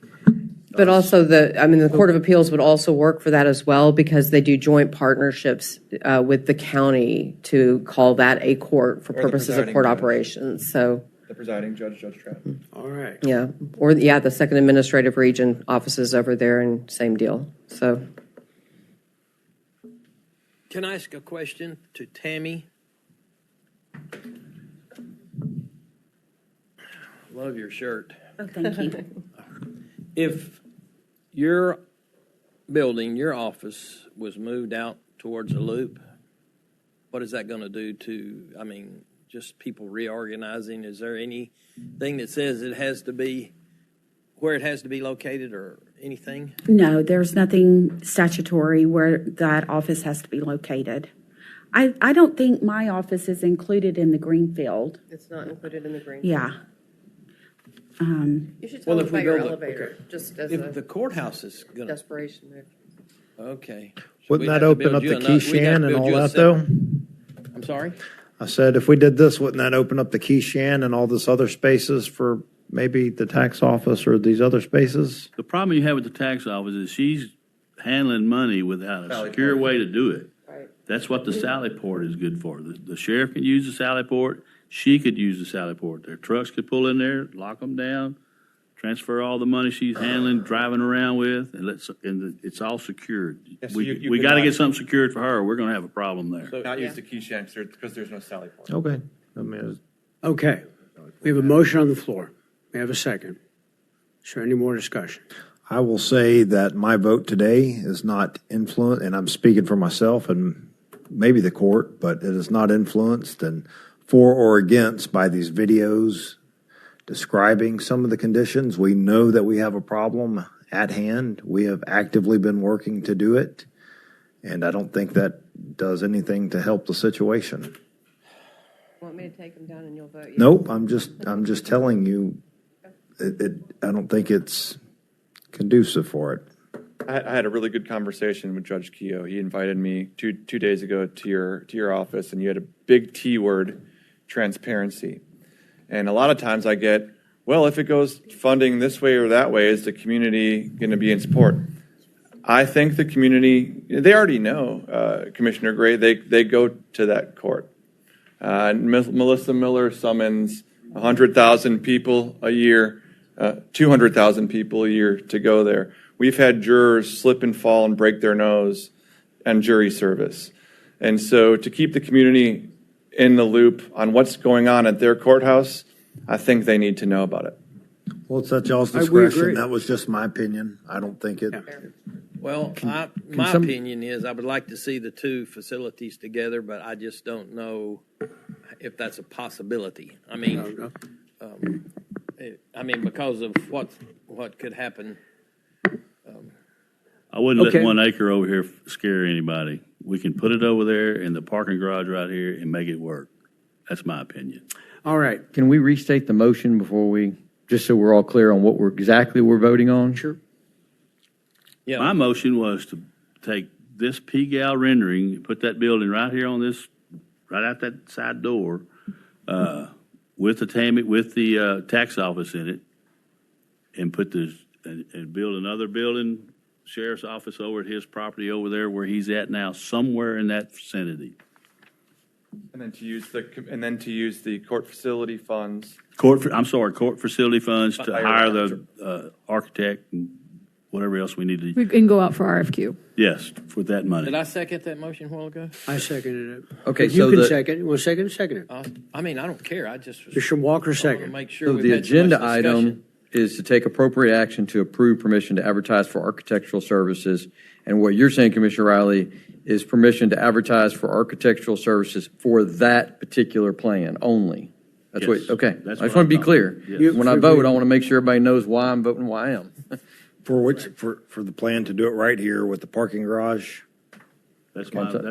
But also the Court of Appeals would also work for that as well, because they do joint partnerships with the county to call that a court for the purposes of presiding court judge. operations. So, The presiding judge, Judge Stratton. All right. yeah, the second administrative region offices over there, and same deal. So, Can I ask a question to Tammy? Love your shirt. Oh, thank you. If your building, your office was moved out towards a loop, what is that going to do to, just people reorganizing? Is there anything that says it has to be where it has to be located or anything? No, there's nothing statutory where that office has to be located. I don't think my office is included in the Greenfield. it's not included in the green. Yeah. You should tell Well, them if we about your build it- elevator, just as If the a courthouse is going to, desperation move. okay. So Wouldn't we'd that have to open build up you the another- key we'd have shan to and build all you a that, though? separate- I'm sorry? I said, if we did this, wouldn't that open up the key shan and all this other spaces for maybe the tax office or these other spaces? The problem you have with the tax office is she's handling money without a Sally secure port. way to do it. Right. That's what the Sally Port is good for. The sheriff can use the Sally Port. She could use the Sally Port. Their trucks could pull in there, lock them down, transfer all the money she's handling, driving around with, and it's all secured. Yeah, so We you got to cannot- get something secured for her. We're going to have a problem there. So not use the key shank because there's no Sally Port. Okay. I mean, Okay. We have a motion on the floor. We have a second. Is there any more discussion? I will say that my vote today is not influenced, and I'm speaking for myself and maybe the court, but it is not influenced and for or against by these videos describing some of the conditions. We know that we have a problem at hand. We have actively been working to do it, and I don't think that does anything to help the situation. Want me to take them down and you'll vote? Yes? Nope, I'm just telling you, I don't think it's conducive for it. I had a really good conversation with Judge Keough. He invited me two days ago to your office, and you had a big T word, transparency. And a lot of times I get, well, if it goes funding this way or that way, is the community going to be in support? I think the community, they already know, Commissioner Gray, they go to that court. Melissa Miller summons 100,000 people a year, 200,000 people a year to go there. We've had jurors slip and fall and break their nose and jury service. And so to keep the community in the loop on what's going on at their courthouse, I think they need to know about it. Well, it's at y'all's We discretion. agree. That was just my opinion. I don't think it. Well, my opinion is I would like to see the two facilities together, but I just don't know if that's a possibility. I mean, because of what could happen. I wouldn't Okay. let 1 acre over here scare anybody. We can put it over there in the parking garage right here and make it work. That's my opinion. All right. Can we restate the motion before we, just so we're all clear on what we're voting on? Sure. Yeah. My motion was to take this P-gal rendering, put that building right here on this, right out that side door, with the tax office in it, and and build another building, sheriff's office over at his property over there where he's at now, somewhere in that vicinity. And then to use the court facility funds. Court facility funds to Hire hire the the architect and whatever else we need to. We can go out for RFQ. Yes, with that money. Did I second that motion a while ago? I seconded it. Okay, You so can the- second. You want to second it? Second it. I mean, I don't care. I just was Mr. Walker, want to second. make sure So we've the had so much agenda discussion. item is to take appropriate action to approve permission to advertise for architectural services. And what you're saying, Commissioner Riley, is permission to advertise for architectural services for that particular plan only. That's Yes. okay. That's I just what want I'm to be talking clear. about. Yes. When I vote, I want to make sure everybody knows why I'm voting, why I am. For the plan to do it right here with the parking garage. That's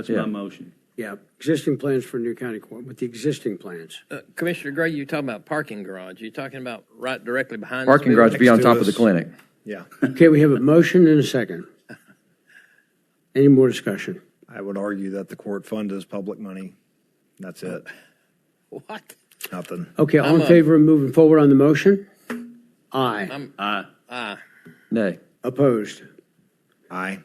Yeah. my motion. Yeah. Existing plans for New County Court with the existing plans. Commissioner Gray, you're talking about parking garage. You're talking about right directly behind Parking this garage building? be on Next to top of the us. clinic. Yeah, Okay, we have a motion and a second. Any more discussion? I would argue that the court fund is public money. That's it. What? Nothing. Okay, all I'm in a- favor of moving forward on the motion? Aye. Aye. Nay. Opposed? Aye.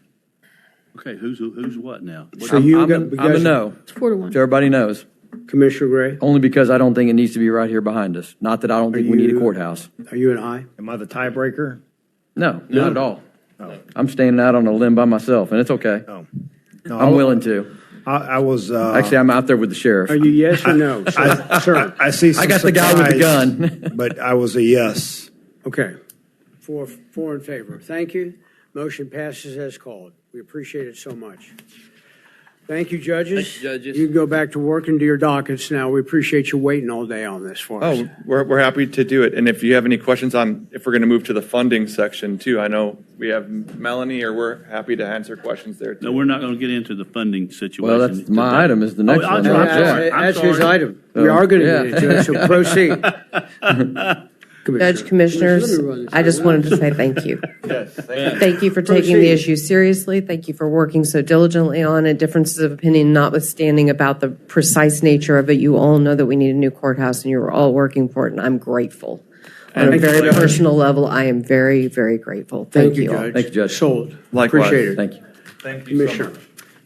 Okay, who's what now? So you I'm got, I'm a no, It's 4-1. so everybody knows. Commissioner Gray, Only because I don't think it needs to be right here behind us. Not that I don't think we need a you- courthouse. are you an aye? Am I the tiebreaker? No, not at all. Oh. I'm standing out on a limb by myself, and it's okay. Oh. No, I'm willing to. I was. Actually, I'm out there with the sheriff. Are you yes or no, sir? I see some I got the guy with the surprise, gun. but I was a yes. Okay. Four in favor. Thank you. Motion passes as called. We appreciate it so much. Thank you, judges. Thank you, judges. You can go back to work and do your dockets now. We appreciate you waiting all day on this for us. Oh, we're happy to do it. And if you have any questions on if we're going to move to the funding section too, I know we have Melanie, or we're happy to answer questions there too. No, we're not going to get into the funding situation. Well, that's my item is the next Oh, one. I'm right? sorry. Yeah. That's his sorry. item. We are going to get into it, so proceed. Judge, Commissioners, Let me run this I just down. wanted to say thank you. Yes, thank you. Thank you for taking Proceed. the issue seriously. Thank you for working so diligently on it. Differences of opinion notwithstanding about the precise nature of it, you all know that we need a new courthouse, and you were all working for it, and I'm grateful. On a Thank you, very Judge. personal level, I am very, very grateful. Thank you, all. Judge. Thank you, Judge. Sold. Likewise. Appreciate it. Thank you. Thank you so Commissioner. much.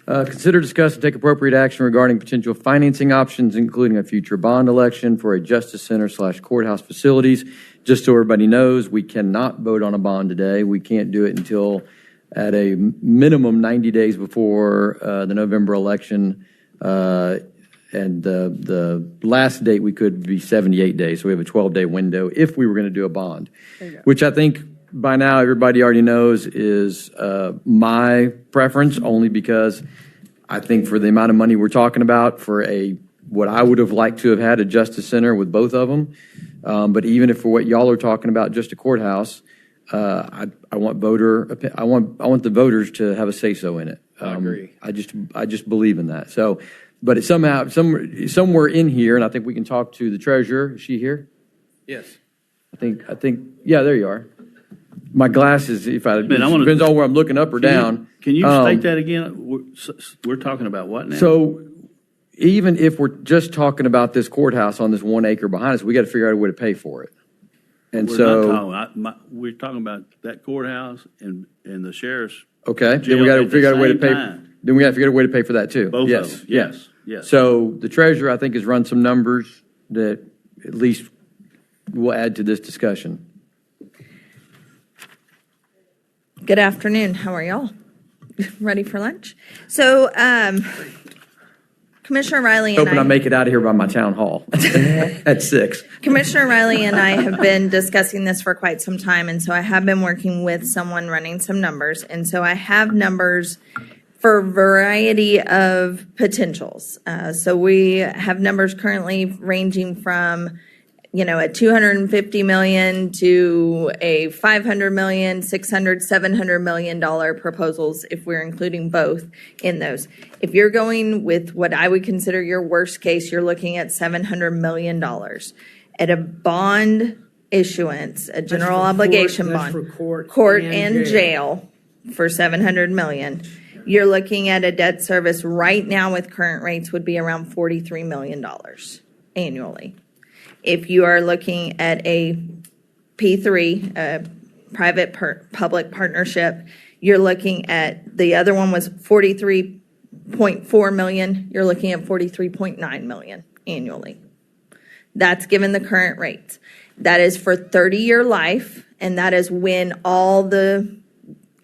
Consider, discuss, and take appropriate action regarding potential financing options, including a future bond election for a justice center / courthouse facilities. Just so everybody knows, we cannot vote on a bond today. We can't do it until at a minimum 90 days before the November election. And the last date we could be 78 days. So we have a 12-day window if we were going to do a bond, which I think by now everybody already knows is my preference, only because I think for the amount of money we're talking about for what I would have liked to have had a justice center with both of them. But even if for what y'all are talking about, just a courthouse, I want the voters to have a say so in it. I agree. I just believe in that. So, but it's somewhere in here, and I think we can talk to the treasurer. Is she here? Yes. I think, yeah, there you are. My glasses, Man, I wanna- depends on where I'm looking up or down. Can you state that again? We're talking about what now? So even if we're just talking about this courthouse on this 1 acre behind us, we got to figure out a way to pay for it. And We're so, not talking, we're talking about that courthouse and the sheriff's, okay, then jail we got to at the figure out a way to same pay. time. Then we got to figure out a way to pay for that too. both Yes, of them. Yes, yes. So the treasurer, I think, has run some numbers that at least will add to this discussion. Good afternoon. How are y'all? Ready for lunch? So, Commissioner Commissioner Riley and Hoping I make it out of here by my town hall at 6. Commissioner Riley and I have been discussing this for quite some time, and so I have been working with someone running some numbers, and so I have numbers for a variety of potentials. So we have numbers currently ranging from, a 250 million to a 500 million, 600, $700 million proposals if we're including both in those. If you're going with what I would consider your worst case, you're looking at $700 million. At a bond issuance, a general obligation bond, court and jail for $700 million. You're looking at a debt service right now with current rates would be around $43 million annually. If you are looking at a P3, a private-public partnership, you're looking at, the other one was 43.4 million, you're looking at 43.9 million annually. That's given the current rates. That is for 30-year life, and that is when all the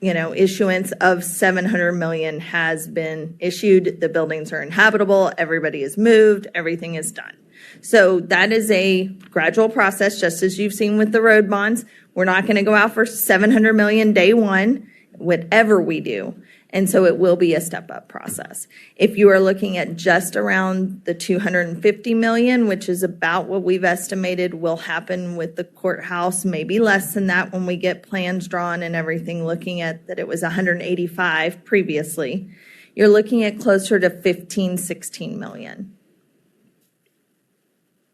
issuance of 700 million has been issued. The buildings are inhabitable, everybody is moved, everything is done. So that is a gradual process, just as you've seen with the road bonds. We're not going to go out for 700 million day one, whatever we do. And so it will be a step-up process. If you are looking at just around the 250 million, which is about what we've estimated will happen with the courthouse, maybe less than that when we get plans drawn and everything, looking at that it was 185 previously, you're looking at closer to 15, 16 million.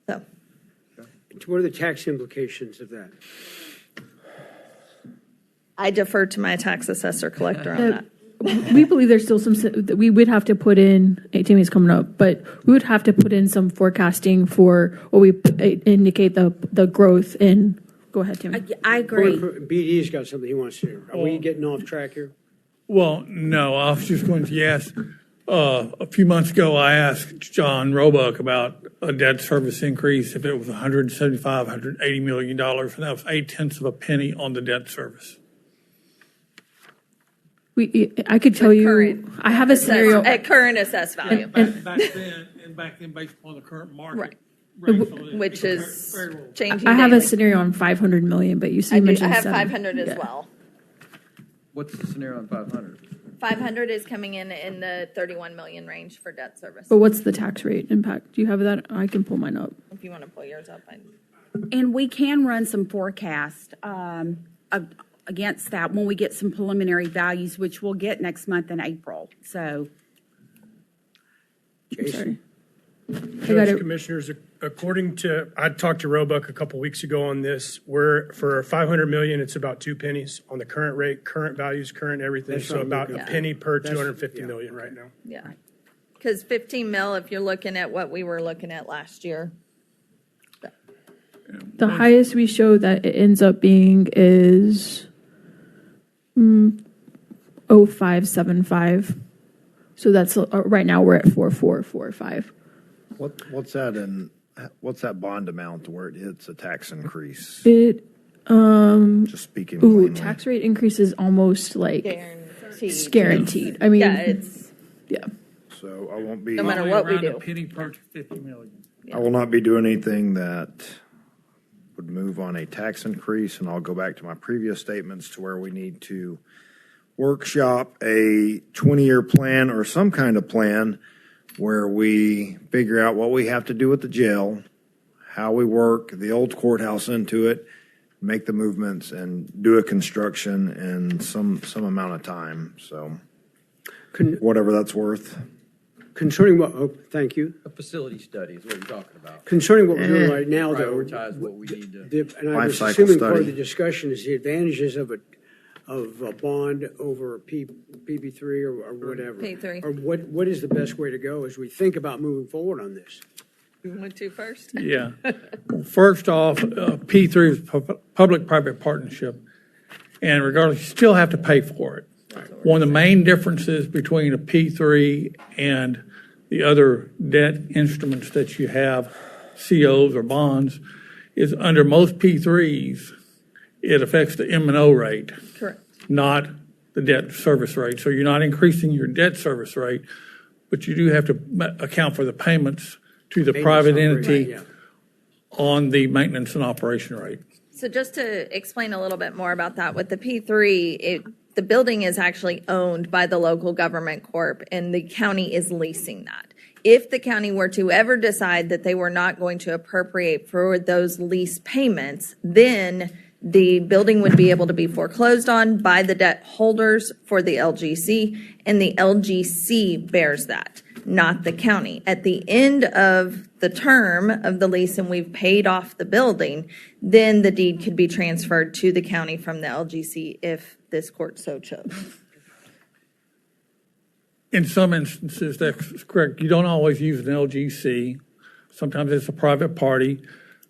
So, what are the tax implications of that? I defer to my tax assessor collector on that. We believe there's still some that we would have to put in. Tammy's coming up, but we would have to put in some forecasting for what we indicate the growth in. Go ahead, Tammy. I agree. BD's got something he wants to do. Are we getting off track here? Well, no, I was just going to ask. A few months ago, I asked John Roebuck about a debt service increase if it was $175, $180 million, and that was 0.8 of a penny on the debt service. I could tell you, I have a scenario at current assessed value, Back then, based upon the current market. Right. Which is changing. I have daily. a scenario on 500 million, but you I mentioned have 7. 500 as well. What's the scenario on 500? 500 is coming in the 31 million range for debt service. But what's the tax rate impact? Do you have that? I can pull mine up. If you want to pull yours up, And we can run some forecast against that when we get some preliminary values, which we'll get next month in April. So, Jason? Judge, Commissioners, according to, I talked to Roebuck a couple weeks ago on this. We're for 500 million, it's about 2 pennies on the current rate, current values, current everything. That's so about a penny per 250 yeah. million right now. Yeah. Because 15 mil, if you're looking at what we were looking at last year. The highest we show that it ends up being is 0575. So that's right now we're at 4445. What's that bond amount to where it hits a tax increase? It Just speaking plainly. tax rate increase is almost like guaranteed. I mean, yeah. So I won't be. No matter what we Around do. a penny per 50 million. I will not be doing anything that would move on a tax increase, and I'll go back to my previous statements to where we need to workshop a 20-year plan or some kind of plan where we figure out what we have to do with the jail, how we work the old courthouse into it, make the movements, and do a construction in some amount of time. So whatever that's worth. Concerning what, thank you. A facility study is what you're talking about. Concerning what we're doing right now, though. Prioritize what we need to. And I was Life cycle assuming part of study. the discussion is the advantages of a bond over a PB3 or whatever. P3. Or what is the best way to go as we think about moving forward on this? You want to first? Yeah. Well, first off, P3 is public-private partnership, and regardless, you still have to pay for it. One of the main differences between a P3 and the other debt instruments that you have, COs or bonds, is under most P3s, it affects the M&O rate. Correct. Not the debt service rate. So you're not increasing your debt service rate, but you do have to account for the payments to the Payments private on rate, entity yeah. on the maintenance and operation rate. So just to explain a little bit more about that, with the P3, the building is actually owned by the local government corp, and the county is leasing that. If the county were to ever decide that they were not going to appropriate for those lease payments, then the building would be able to be foreclosed on by the debt holders for the LGC, and the LGC bears that, not the county. At the end of the term of the lease and we've paid off the building, then the deed could be transferred to the county from the LGC if this court so chose. In some instances, that's correct. You don't always use an LGC. Sometimes it's a private party.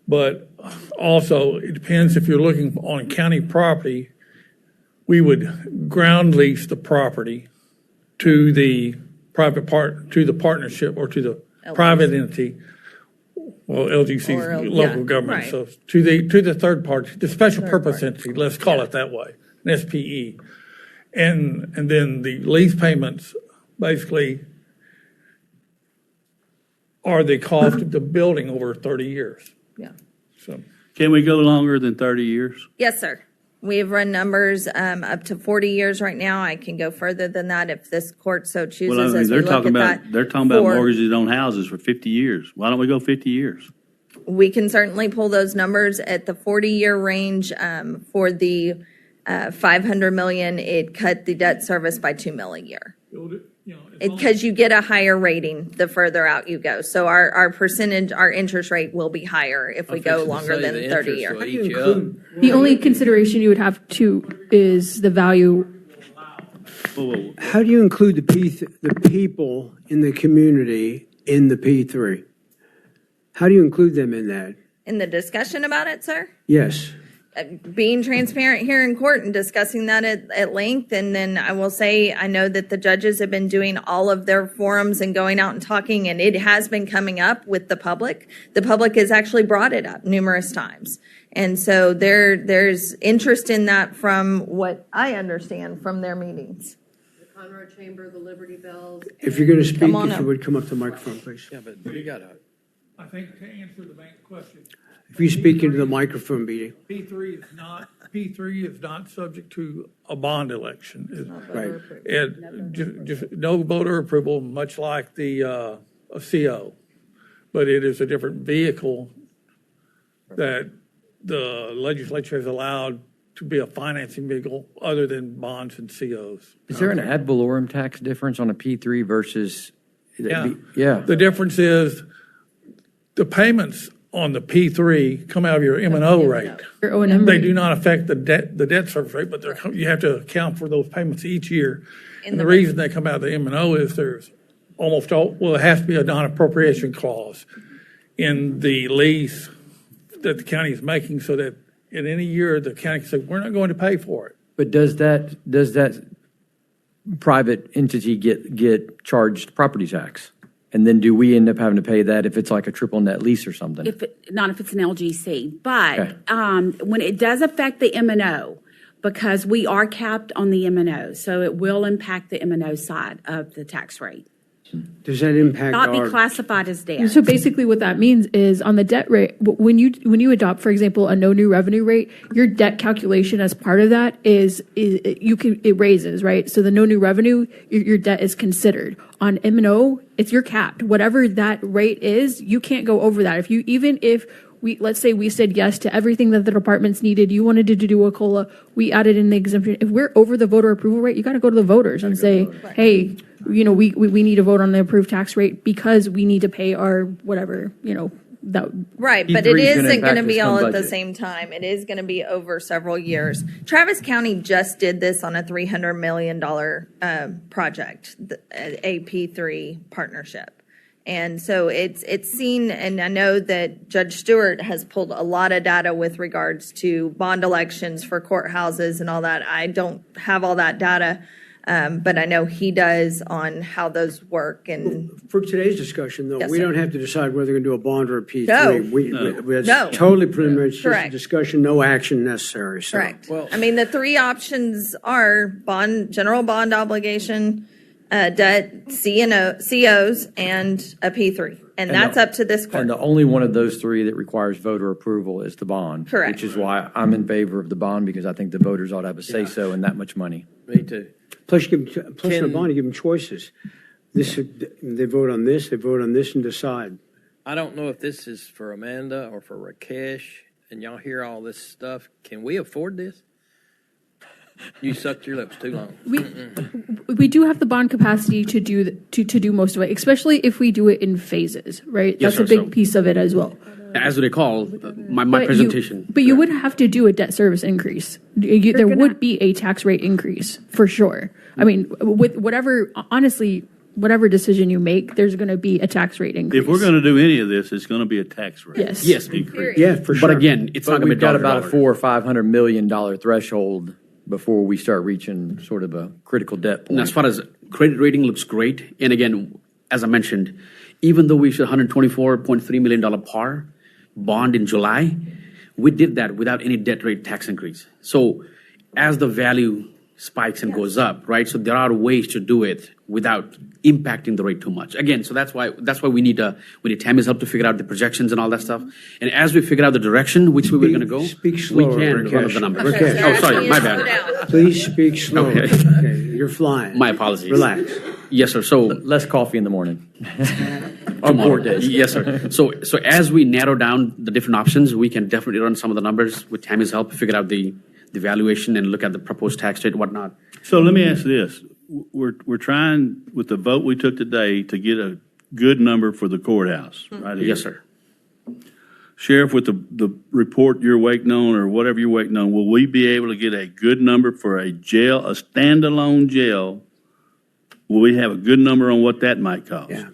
But also, it depends if you're looking on county property, we would ground lease the property to the to the partnership or to the LGC. Private entity. Well, LGC Or is local yeah, government, right. so to the third party, the special purpose entity, let's call it that way, an SPE. And then the lease payments basically are the cost of the building over 30 years. Yeah. So Can we go longer than 30 years? Yes, sir. We've run numbers up to 40 years right now. I can go further than that if this court so chooses. Well, I mean, as we look at that. they're talking about For- mortgages on houses for 50 years. Why don't we go 50 years? We can certainly pull those numbers at the 40-year range. For the $500 million, it cut the debt service by $2 million a year. Because you get a higher rating the further out you go. So our percentage, our interest rate will be higher if we go longer than 30 years. The only consideration you would have is the value. How do you include the people in the community in the P3? How do you include them in that? In the discussion about it, sir? Yes. Being transparent here in court and discussing that at length. And then I will say, I know that the judges have been doing all of their forums and going out and talking, and it has been coming up with the public. The public has actually brought it up numerous times. And so there's interest in that from what I understand from their meetings. The Conroe Chamber, the Liberty Bells. If you're going to speak, Come on if up. you would come up to the microphone, please. Yeah, but we got to. I think to answer the main question, If you speak into the microphone, BD. P3 is not subject to a bond election. Right. Just no voter approval, much like the a CO, but it is a different vehicle that the legislature has allowed to be a financing vehicle other than bonds and COs. Is there an ad valorem tax difference on a P3 versus? Yeah. Yeah. The difference is the payments on the P3 come out of your M&O rate. Your O&M They rate. do not affect the debt service rate, but you have to account for those payments each year. And the reason they come out of the M&O is there's it has to be a non-appropriation clause in the lease that the county is making so that in any year, the county can say, we're not going to pay for it. But does that private entity get charged property tax? And then do we end up having to pay that if it's like a triple net lease or something? Not if it's an LGC, but Okay. when it does affect the M&O, because we are capped on the M&O, so it will impact the M&O side of the tax rate. Does that impact Not be our? classified as debt. So basically what that means is on the debt rate, when you adopt, for example, a no new revenue rate, your debt calculation as part of that it raises, right? So the no new revenue, your debt is considered. On M&O, you're capped. Whatever that rate is, you can't go over that. Let's say we said yes to everything that the departments needed. You wanted to do a COLA. We added in the exemption. If we're over the voter approval rate, you got to go to the voters and say, hey, we need to vote on the approved tax rate because we need to pay our whatever, that. Right, but E3 it is gonna isn't going to impact be us all on at the budget. same time. It is going to be over several years. Travis County just did this on a $300 million project, a P3 partnership. And so it's seen, and I know that Judge Stewart has pulled a lot of data with regards to bond elections for courthouses and all that. I don't have all that data, but I know he does on how those work. And For today's discussion, though, Yes, we sir. don't have to decide whether we're going to do a bond or a P3. No. It's No. totally preliminary. It's just a Correct. discussion, no action necessary. So. correct. I mean, the three options are general bond obligation, debt, COs, and a P3. And that's up to this court. And the only one of those three that requires voter approval is the bond. Correct. Which is why I'm in favor of the bond, because I think the voters ought to have a say-so in that much money. Me too. Plus, the bond, you give them choices. They vote on this, and decide. I don't know if this is for Amanda or for Rakesh, and y'all hear all this stuff. Can we afford this? You sucked your lips too long. We do have the bond capacity to do most of it, especially if we do it in phases, right? Yes, That's sir. a big piece of it as well. As recall, my presentation. But you would have to do a debt service increase. There would be a tax rate increase for sure. I mean, with whatever decision you make, there's going to be a tax rate increase. If we're going to do any of this, it's going to be a tax rate. Yes. Increase. Yeah, for sure. But again, it's not going to We've be got dollar about a to dollar. $400 or $500 million threshold before we start reaching sort of a critical debt And point. as far as credit rating looks great. And again, as I mentioned, even though we issued $124.3 million par bond in July, we did that without any debt rate tax increase. So as the value spikes and goes up, right? So there are ways to do it without impacting the rate too much. Again, so that's why we need Tammy's help to figure out the projections and all that stuff. And as we figure out the direction which way we're going to go, Speak we slower, can run up Rakesh. the numbers. Rakesh. Oh, sorry, my bad. Please speak slower. Okay. You're flying. My apologies. Relax. Yes, sir. So Less coffee in the morning. tomorrow. Yes, sir. So as we narrow down the different options, we can definitely run some of the numbers with Tammy's help, figure out the valuation and look at the proposed tax rate and whatnot. So let me ask this. We're trying, with the vote we took today, to get a good number for the courthouse, right? Yes, sir. Sheriff, with the report you're waiting on or whatever you're waiting on, will we be able to get a good number for a jail, a standalone jail? Will we have a good number on what that might cost? Yeah.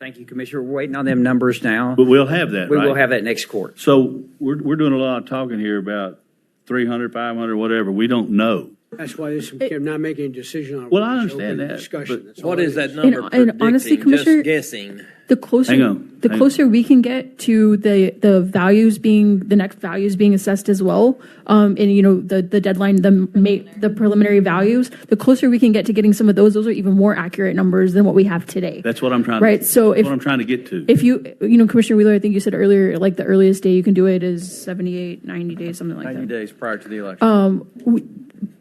Thank you, Commissioner. We're waiting on them numbers now. But we'll have that, We right? will have that next court. So we're doing a lot of talking here about 300, 500, whatever. We don't know. That's why I'm not making a decision on it. Well, I It's understand open that, discussion. but- That's all What it is that number And predicting? honestly, Commissioner- Just guessing. The closer, Hang on. the closer we can get to the values being, the next values being assessed as well, and the deadline, the preliminary values, the closer we can get to getting some of those are even more accurate numbers than what we have today. That's what I'm trying. Right, so that's what I'm trying to get to. If Commissioner Wheeler, I think you said earlier, like the earliest day you can do it is 78, 90 days, something like 90 that. days prior to the election.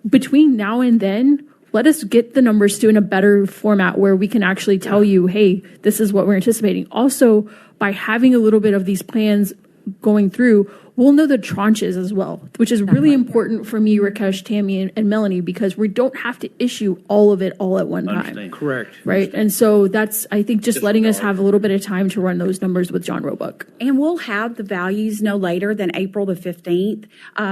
Between now and then, let us get the numbers to in a better format where we can actually tell you, hey, this is what we're anticipating. Also, by having a little bit of these plans going through, we'll know the tranches as well, which is really important for me, Rakesh, Tammy, and Melanie, because we don't have to issue all of it all at one time. Understand. Correct. Right. And so that's, I think, just letting us have a little bit of time to run those numbers with John Roebuck. And we'll have the values no later than April the 15th,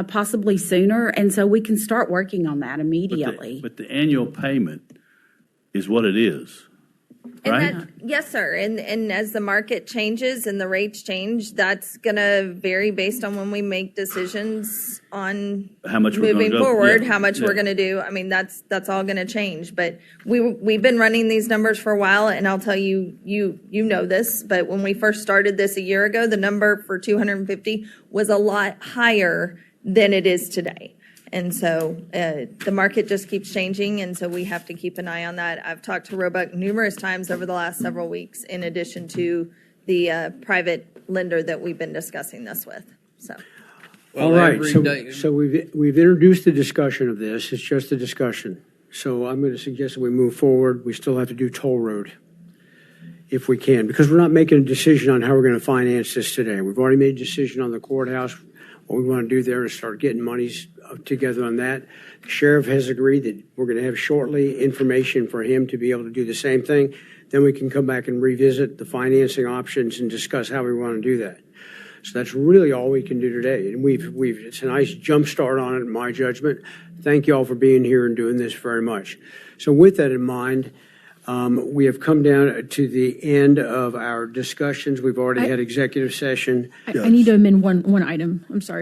possibly sooner. And so we can start working on that immediately. But the annual payment is what it is, right? And yes, sir. And as the market changes and the rates change, that's going to vary based on when we make decisions on How much we're gonna moving go. forward, Yeah. how much Yeah. we're going to do. I mean, that's all going to change. But we've been running these numbers for a while, and I'll tell you, you know this, but when we first started this a year ago, the number for 250 was a lot higher than it is today. And so the market just keeps changing, and so we have to keep an eye on that. I've talked to Roebuck numerous times over the last several weeks, in addition to the private lender that we've been discussing this with. So All right, every day- so we've introduced the discussion of this. It's just a discussion. So I'm going to suggest that we move forward. We still have to do toll road if we can, because we're not making a decision on how we're going to finance this today. We've already made a decision on the courthouse. What we want to do there is start getting monies together on that. The sheriff has agreed that we're going to have shortly information for him to be able to do the same thing. Then we can come back and revisit the financing options and discuss how we want to do that. So that's really all we can do today. And it's a nice jump start on it, in my judgment. Thank you all for being here and doing this very much. So with that in mind, we have come down to the end of our discussions. We've already had executive session. I need to amend one item. I'm sorry.